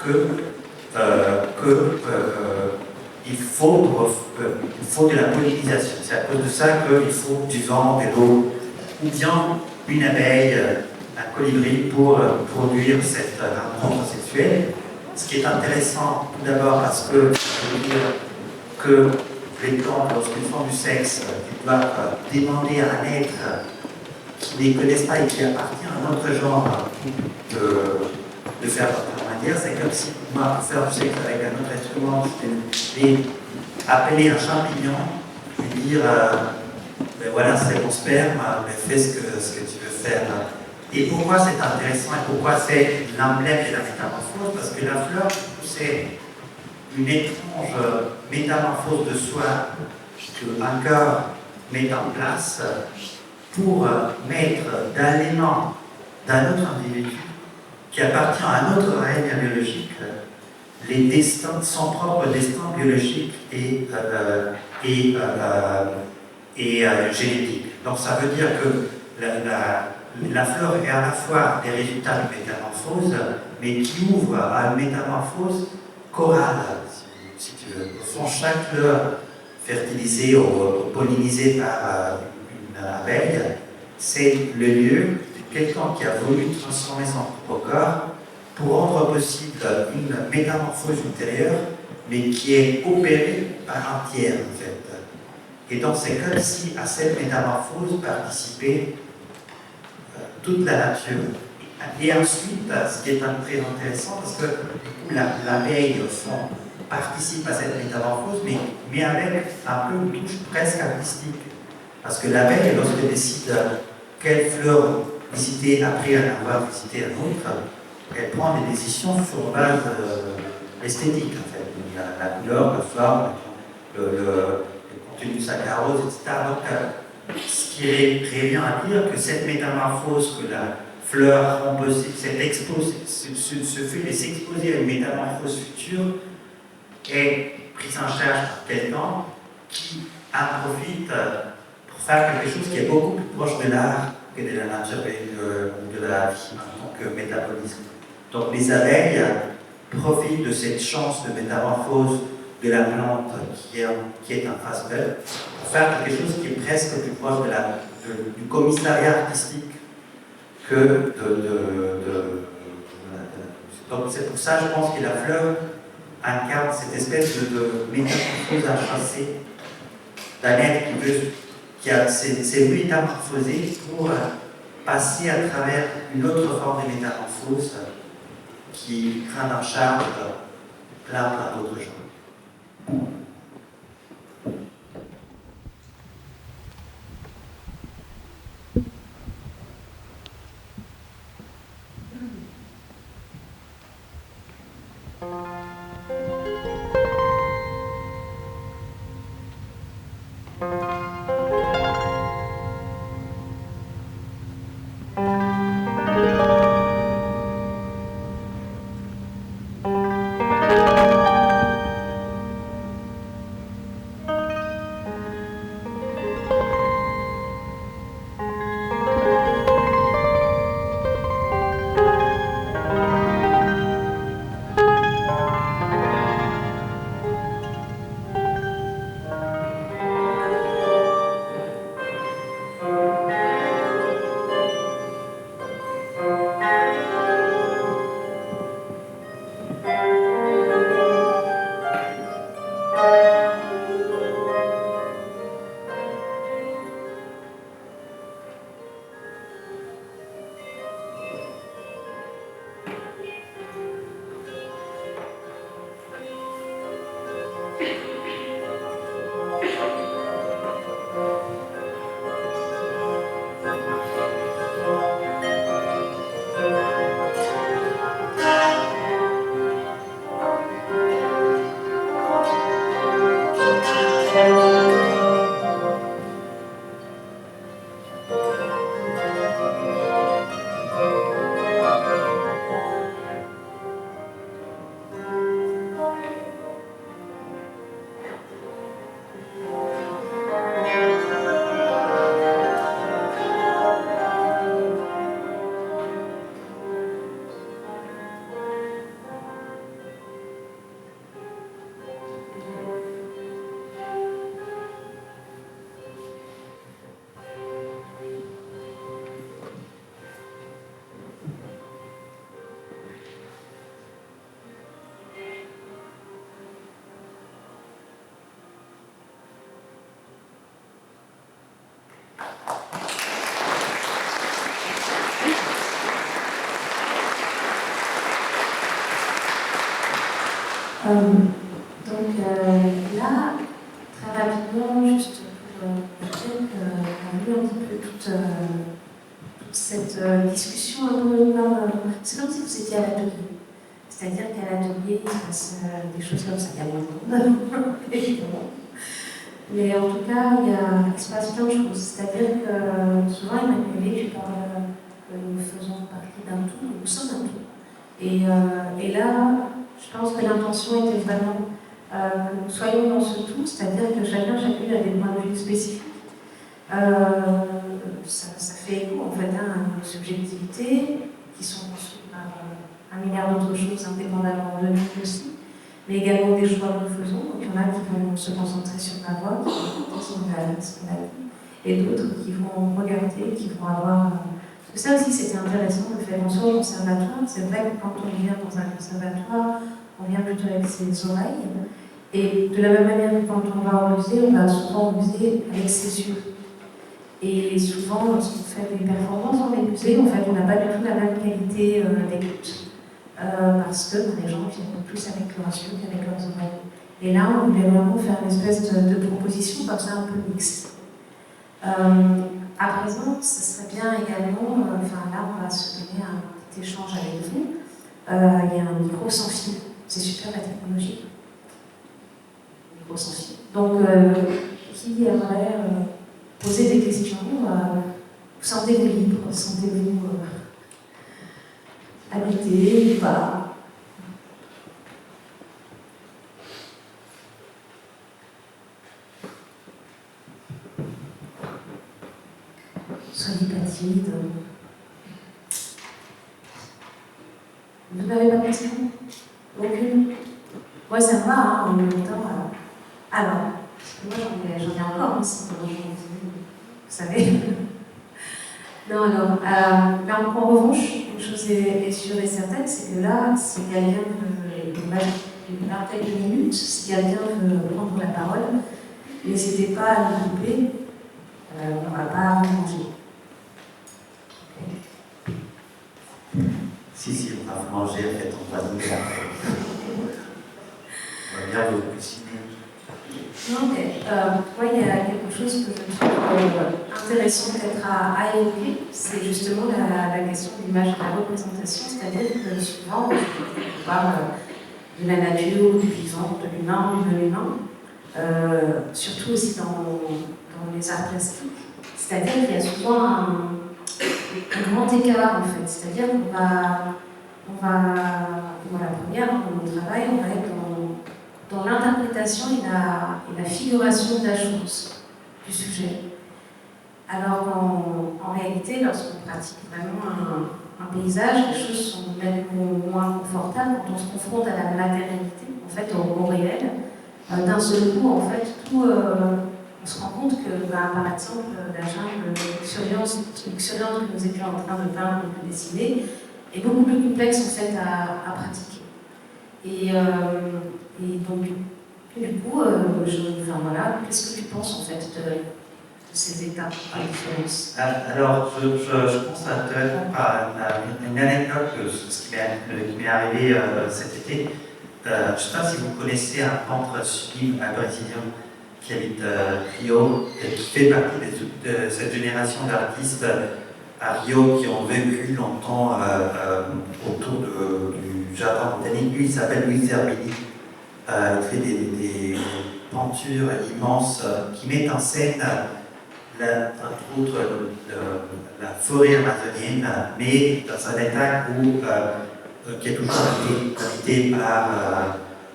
il faut de la pollinisation. C'est à cause de ça qu'il faut du vent, de l'eau, ou bien une abeille, un colibri pour produire cette rencontre sexuelle. Ce qui est intéressant, tout d'abord, parce que je veux dire que les plantes, lorsqu'ils font du sexe, ils doivent demander à un être qui ne les connaissent pas et qui appartient à un autre genre de faire intermédiaire. C'est comme si moi, pour faire du sexe avec un autre instrument, c'était appeler un champignon et dire ben voilà, c'est mon sperme, mais fais ce que tu veux faire. Et pourquoi c'est intéressant et pourquoi c'est l'emblème de la métamorphose? Parce que la fleur, c'est une étrange métamorphose de soi qu'un corps met en place pour mettre dans l'élan d'un autre individu qui appartient à un autre règne biologique les destins, son propre destin biologique et génétique. Donc ça veut dire que la fleur est à la fois des résultats de métamorphose, mais qui ouvre à une métamorphose chorale, si tu veux. Au fond, chaque fleur fertilisée ou pollinisée par une abeille, c'est le lieu de quelqu'un qui a voulu transformer son propre corps pour rendre possible une métamorphose ultérieure, mais qui est opérée par un tiers, en fait. Et donc, c'est comme si à cette métamorphose participait toute la nature. Et ensuite, ce qui est très intéressant, parce que l'abeille, au fond, participe à cette métamorphose, mais avec un peu une touche presque artistique. Parce que l'abeille, lorsqu'elle décide quelle fleur visiter après avoir visité un autre, elle prend des décisions sur base esthétique, en fait. La couleur, la forme, le contenu du saccharose, etc. Donc, ce qui revient à dire que cette métamorphose que la fleur rend possible, ce fait de s'exposer à une métamorphose future est prise en charge par quelqu'un qui en profite pour faire quelque chose qui est beaucoup plus proche de l'art que de la nature et de la vie en tant que métabolisme. Donc les abeilles profitent de cette chance de métamorphose de la plante qui est en face d'elle pour faire quelque chose qui est presque plus proche du commissariat artistique que donc c'est pour ça, je pense que la fleur incarne cette espèce de métamorphose à chasser d'un être qui s'est métamorphosé pour passer à travers une autre forme de métamorphose qui prend en charge plein d'autres gens. Là, très rapidement, juste pour dire qu'on a vu un petit peu toute cette discussion un peu comme... c'est comme si vous étiez à l'atelier. C'est-à-dire qu'à l'atelier, il se passe des choses comme ça. Il y a moins de monde, évidemment. Mais en tout cas, il se passe plein de choses. C'est-à-dire que souvent, Emmanuel, tu parles que nous faisons partie d'un tout, nous sommes un tout. Et là, je pense que l'intention était vraiment que nous soyons dans ce tout, c'est-à-dire que chacun, chacune a des points de vue spécifiques. Ça fait écho en fait à nos subjectivités qui sont construites par un milliard d'autres choses indépendamment de nous aussi, mais également des choix que nous faisons. Donc il y en a qui vont se concentrer sur la voix, qui vont concentrer sur ce qu'on a dit, et d'autres qui vont regarder, qui vont avoir... Parce que ça aussi c'était intéressant de faire en soi au conservatoire. C'est vrai que quand on vient dans un conservatoire, on vient plutôt avec ses oreilles. Et de la même manière que quand on va au musée, on va souvent au musée avec ses yeux. Et souvent, lorsqu'on fait des performances dans les musées, en fait, on n'a pas du tout la même qualité d'écoute. Parce que les gens viennent plus avec leurs yeux qu'avec leurs oreilles. Et là, on voulait vraiment faire une espèce de proposition comme ça, un peu mixte. À présent, ce serait bien également, là, on va se donner un petit échange avec vous. Il y a un micro sans fil. C'est super la technologie. Micro sans fil. Donc, qui aimerait poser des questions? Sentez-vous libre? Sentez-vous habité ou pas? Soyez pas timide. Vous n'avez pas de questions? Aucune? Moi, ça va, hein, en même temps. Alors, moi, j'en ai encore, aussi, vous savez. Non, alors, là, en revanche, une chose est sûre et certaine, c'est que là, si quelqu'un veut, une vingtaine de minutes, si quelqu'un veut prendre la parole, n'hésitez pas à nous couper, on ne va pas manger. Si, on va manger, en fait, on va nous faire. On va bien vous cuisiner. Non, mais moi, il y a quelque chose que je trouve intéressant peut-être à évoquer, c'est justement la question de l'image de la représentation, c'est-à-dire que souvent, on parle de la nature, du vivant, de l'humain, du non-humain, surtout aussi dans les arts plastiques. C'est-à-dire qu'il y a souvent un grand écart, en fait. C'est-à-dire qu'on va dans la première, dans mon travail, on va être dans l'interprétation et la figuration de la chose, du sujet. Alors qu'en réalité, lorsqu'on pratique vraiment un paysage, les choses sont même moins confortables quand on se confronte à la matérialité, en fait, au réel. D'un seul coup, en fait, on se rend compte que, par exemple, la jungle luxuriante que nous étions en train de peindre ou de dessiner est beaucoup plus complexe en fait à pratiquer. Et donc, du coup, qu'est-ce que tu penses en fait de ces étapes à différence? Alors, je pense à te répondre par une anecdote qui m'est arrivée cet été. Je ne sais pas si vous connaissez un peintre sublime, un brésilien qui habite Rio et qui fait partie de cette génération d'artistes à Rio qui ont vécu longtemps autour du jardin botanique. Lui, il s'appelle Luis Zerbini. Il fait des peintures immenses qui mettent en scène, entre autres, la forêt amazonienne, mais dans un état qui est toujours habité par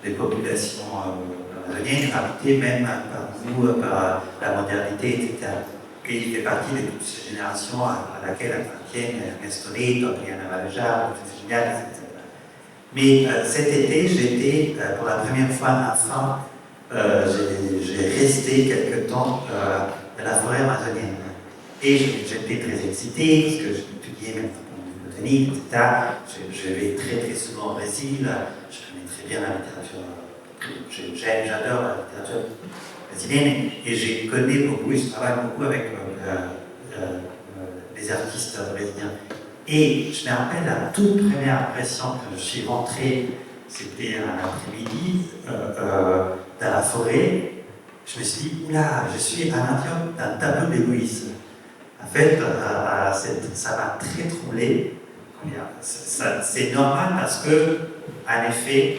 les populations amazoniennes, habité même par nous, par la modernité, etc. Et il fait partie de toute cette génération à laquelle appartiennent Ernesto Neto, Adriana Valejar, c'est génial, etc. Mais cet été, j'étais pour la première fois enfant, j'ai resté quelque temps dans la forêt amazonienne. Et j'étais très excité parce que j'étudiais même la botanique, etc. Je vais très très souvent au Brésil, je connais très bien la littérature, j'adore la littérature brésilienne et je connais beaucoup et je travaille beaucoup avec les artistes brésiliens. Et je me rappelle la toute première impression quand je suis rentré c'était un après-midi dans la forêt. Je me suis dit, oula, je suis à l'intérieur d'un tableau d'égoïsme. En fait, ça m'a très troublé. C'est normal parce que, en effet,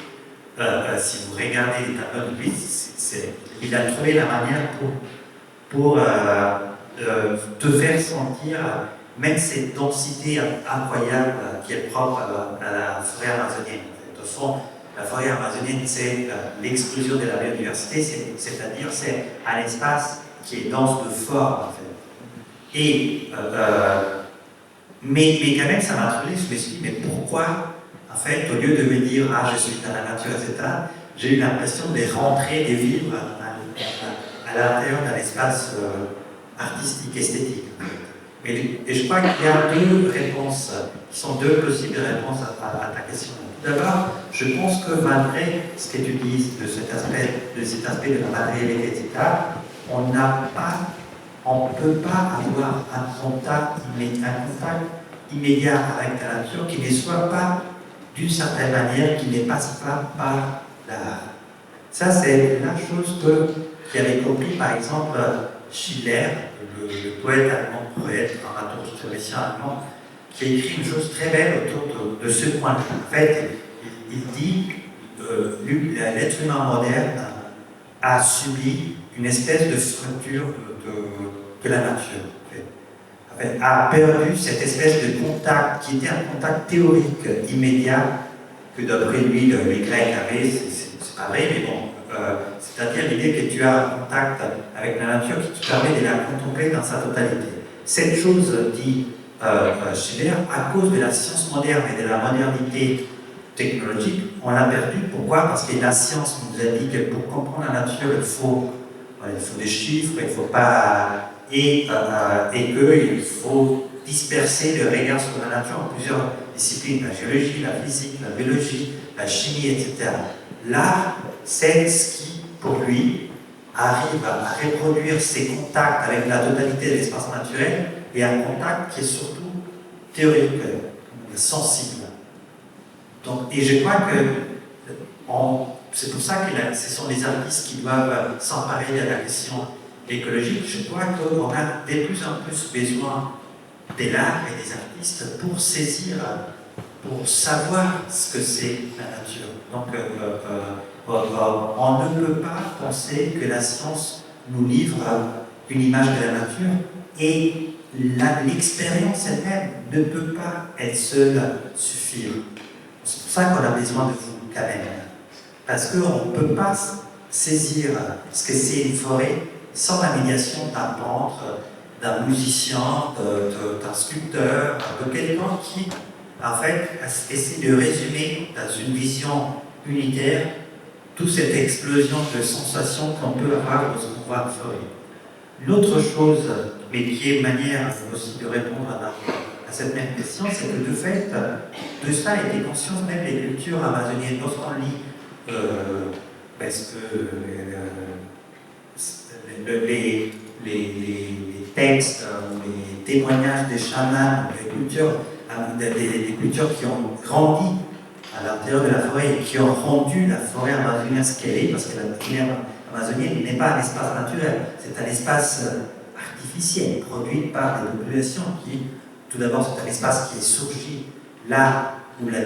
si vous regardez les tableaux d'égoïsme, il a trouvé la manière pour te faire sentir même cette densité incroyable qui est propre à la forêt amazonienne. De toute façon, la forêt amazonienne, c'est l'explosion de la biodiversité, c'est-à-dire c'est un espace qui est dense de forme, en fait. Et, mais quand même, ça m'a troublé, je me suis dit, mais pourquoi, en fait, au lieu de me dire, ah, je suis dans la nature, etc., j'ai eu l'impression de rentrer, de vivre à l'intérieur d'un espace artistique, esthétique. Et je crois qu'il y a deux réponses, qui sont deux possibles réponses à ta question. D'abord, je pense que malgré ce que tu dis de cet aspect de la matérialité, etc., on ne peut pas avoir un contact immédiat avec la nature qui ne soit pas, d'une certaine manière, qui ne passe pas par l'art. Ça, c'est la chose qu'avait compris, par exemple, Schiller, le poète allemand, dramaturgicien allemand, qui a écrit une chose très belle autour de ce point de vue. En fait, il dit l'être humain moderne a subi une espèce de fracture de la nature. En fait, a perdu cette espèce de contact qui était un contact théorique immédiat que d'après lui les Grecs avaient. C'est pas vrai, mais bon. C'est-à-dire l'idée que tu as un contact avec la nature qui te permet de la contempler dans sa totalité. Cette chose, dit Schiller, à cause de la science moderne et de la modernité technologique, on l'a perdu. Pourquoi? Parce que la science nous a dit que pour comprendre la nature, il faut des chiffres, il faut pas... et qu'il faut disperser le regard sur la nature en plusieurs disciplines, la géologie, la physique, la biologie, la chimie, etc. L'art, c'est ce qui, pour lui, arrive à reproduire ces contacts avec la totalité de l'espace naturel et un contact qui est surtout théorique, sensible. Donc, et je crois que c'est pour ça que ce sont les artistes qui doivent s'emparer de la question écologique. Je crois qu'on a de plus en plus besoin de l'art et des artistes pour saisir, pour savoir ce que c'est la nature. Donc, on ne peut pas penser que la science nous livre une image de la nature et l'expérience elle-même ne peut pas elle seule suffire. C'est pour ça qu'on a besoin de vous quand même. Parce qu'on ne peut pas saisir ce que c'est une forêt sans la médiation d'un peintre, d'un musicien, d'un sculpteur, de quelqu'un qui, en fait, essaie de résumer dans une vision unitaire toute cette explosion de sensations qu'on peut avoir lorsqu'on voit une forêt. L'autre chose, mais qui est une manière aussi de répondre à cette même question, c'est que de fait, de ça était conscience même les cultures amazoniennes. Lorsqu'on lit, parce que les textes, les témoignages des chamans, des cultures qui ont grandi à l'intérieur de la forêt et qui ont rendu la forêt amazonienne ce qu'elle est, parce que la forêt amazonienne n'est pas un espace naturel, c'est un espace artificiel, produit par des populations qui, tout d'abord, c'est un espace qui est surgi là où la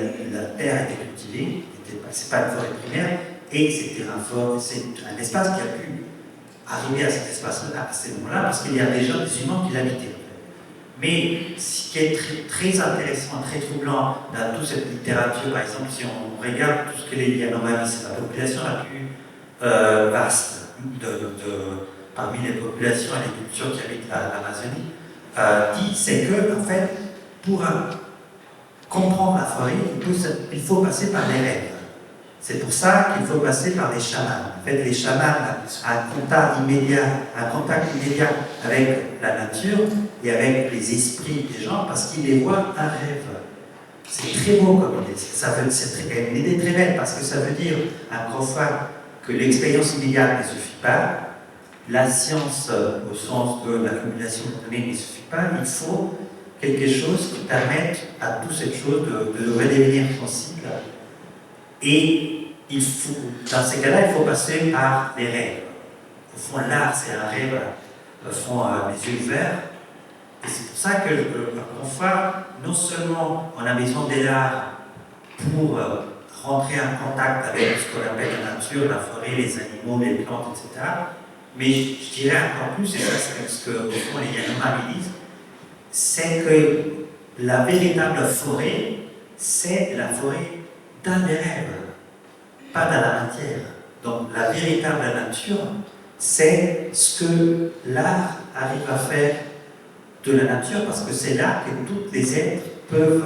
terre était cultivée, c'est pas une forêt primaire, et c'est un espace qui a pu arriver à cet espace-là, à ce moment-là, parce qu'il y a déjà des humains qui l'habitaient. Mais ce qui est très, très intéressant, très troublant dans toute cette littérature, par exemple, si on regarde tout ce que les Yanomami, c'est la population la plus vaste parmi les populations et les cultures qui habitent l'Amazonie, dit, c'est que, en fait, pour comprendre la forêt, il faut passer par les rêves. C'est pour ça qu'il faut passer par les chamans. En fait, les chamans ont un contact immédiat avec la nature et avec les esprits des gens parce qu'ils les voient un rêve. C'est très beau comme idée. C'est une idée très belle parce que ça veut dire, encore une fois, que l'expérience immédiate ne suffit pas, la science au sens de l'accumulation de données ne suffit pas, il faut quelque chose qui permette à toute cette chose de redevenir sensible Et dans ces cas-là, il faut passer par les rêves. Au fond, l'art, c'est un rêve, au fond, les yeux ouverts. Et c'est pour ça que, parfois, non seulement on a besoin de l'art pour rentrer en contact avec ce qu'on appelle la nature, la forêt, les animaux, les plantes, etc. Mais je dirais encore plus, et ça c'est ce que, au fond, les Yanomami disent, c'est que la véritable forêt, c'est la forêt dans les rêves, pas dans la matière. Donc la véritable nature, c'est ce que l'art arrive à faire de la nature, parce que c'est là que tous les êtres peuvent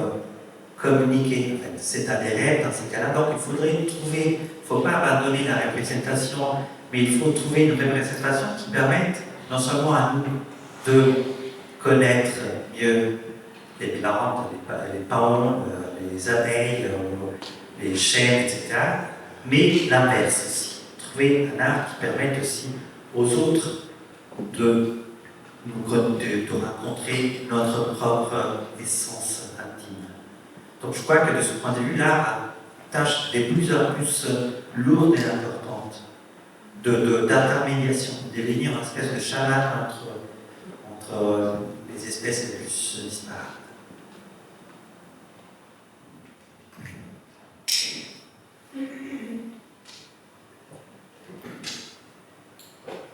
communiquer. En fait. C'est à des rêves dans ces cas-là. Donc il faudrait trouver, il ne faut pas abandonner la représentation, mais il faut trouver une représentation qui permette non seulement à nous de connaître mieux les plantes, les pommes, les abeilles, les chênes, etc., mais l'inverse aussi. Trouver un art qui permette aussi aux autres de rencontrer notre propre essence intime. Donc je crois que de ce point de vue, l'art a une tâche de plus en plus lourde et importante d'intermédiation, de devenir une espèce de chaman entre les espèces les plus disparates.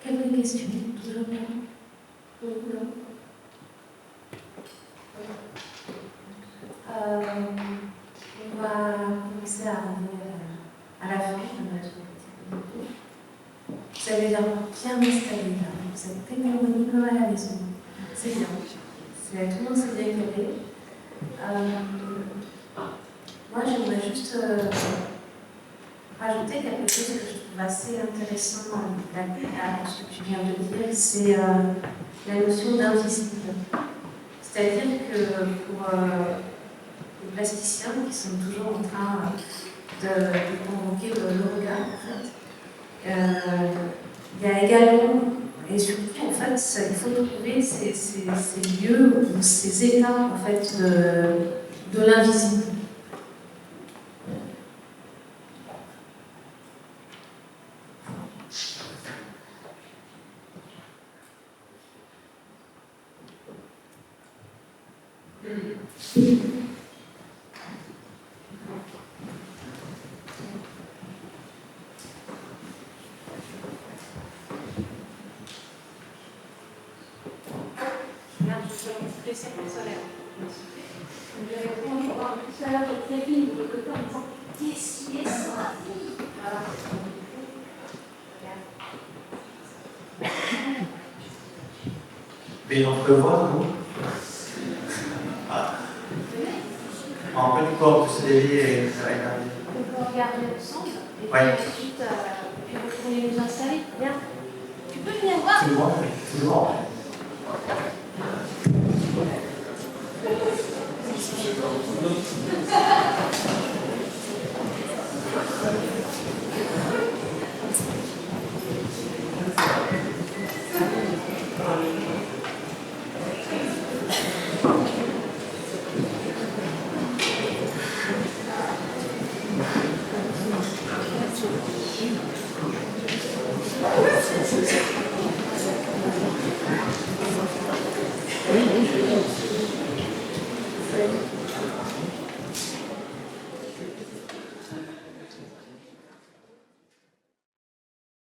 Quelques questions, toujours bien. On va commencer à arriver à la fin de notre petit groupe. Vous allez bien m'installer là. Vous êtes tellement comme à la maison. C'est bien. Tout le monde s'est bien calé. Moi, j'aimerais juste rajouter quelque chose que je trouve assez intéressant dans ce que tu viens de dire, c'est la notion d'invisible. C'est-à-dire que pour les plasticiens qui sont toujours en train de convoquer le regard, en fait, il y a également, et surtout, en fait, il faut trouver ces lieux ou ces états, en fait, de l'invisible. Mais on peut voir, nous. On peut du corps se lever et se regarder. On peut regarder ensemble et puis ensuite retourner nous installer. Bien. Tu peux venir voir. Tout le monde, tout le monde.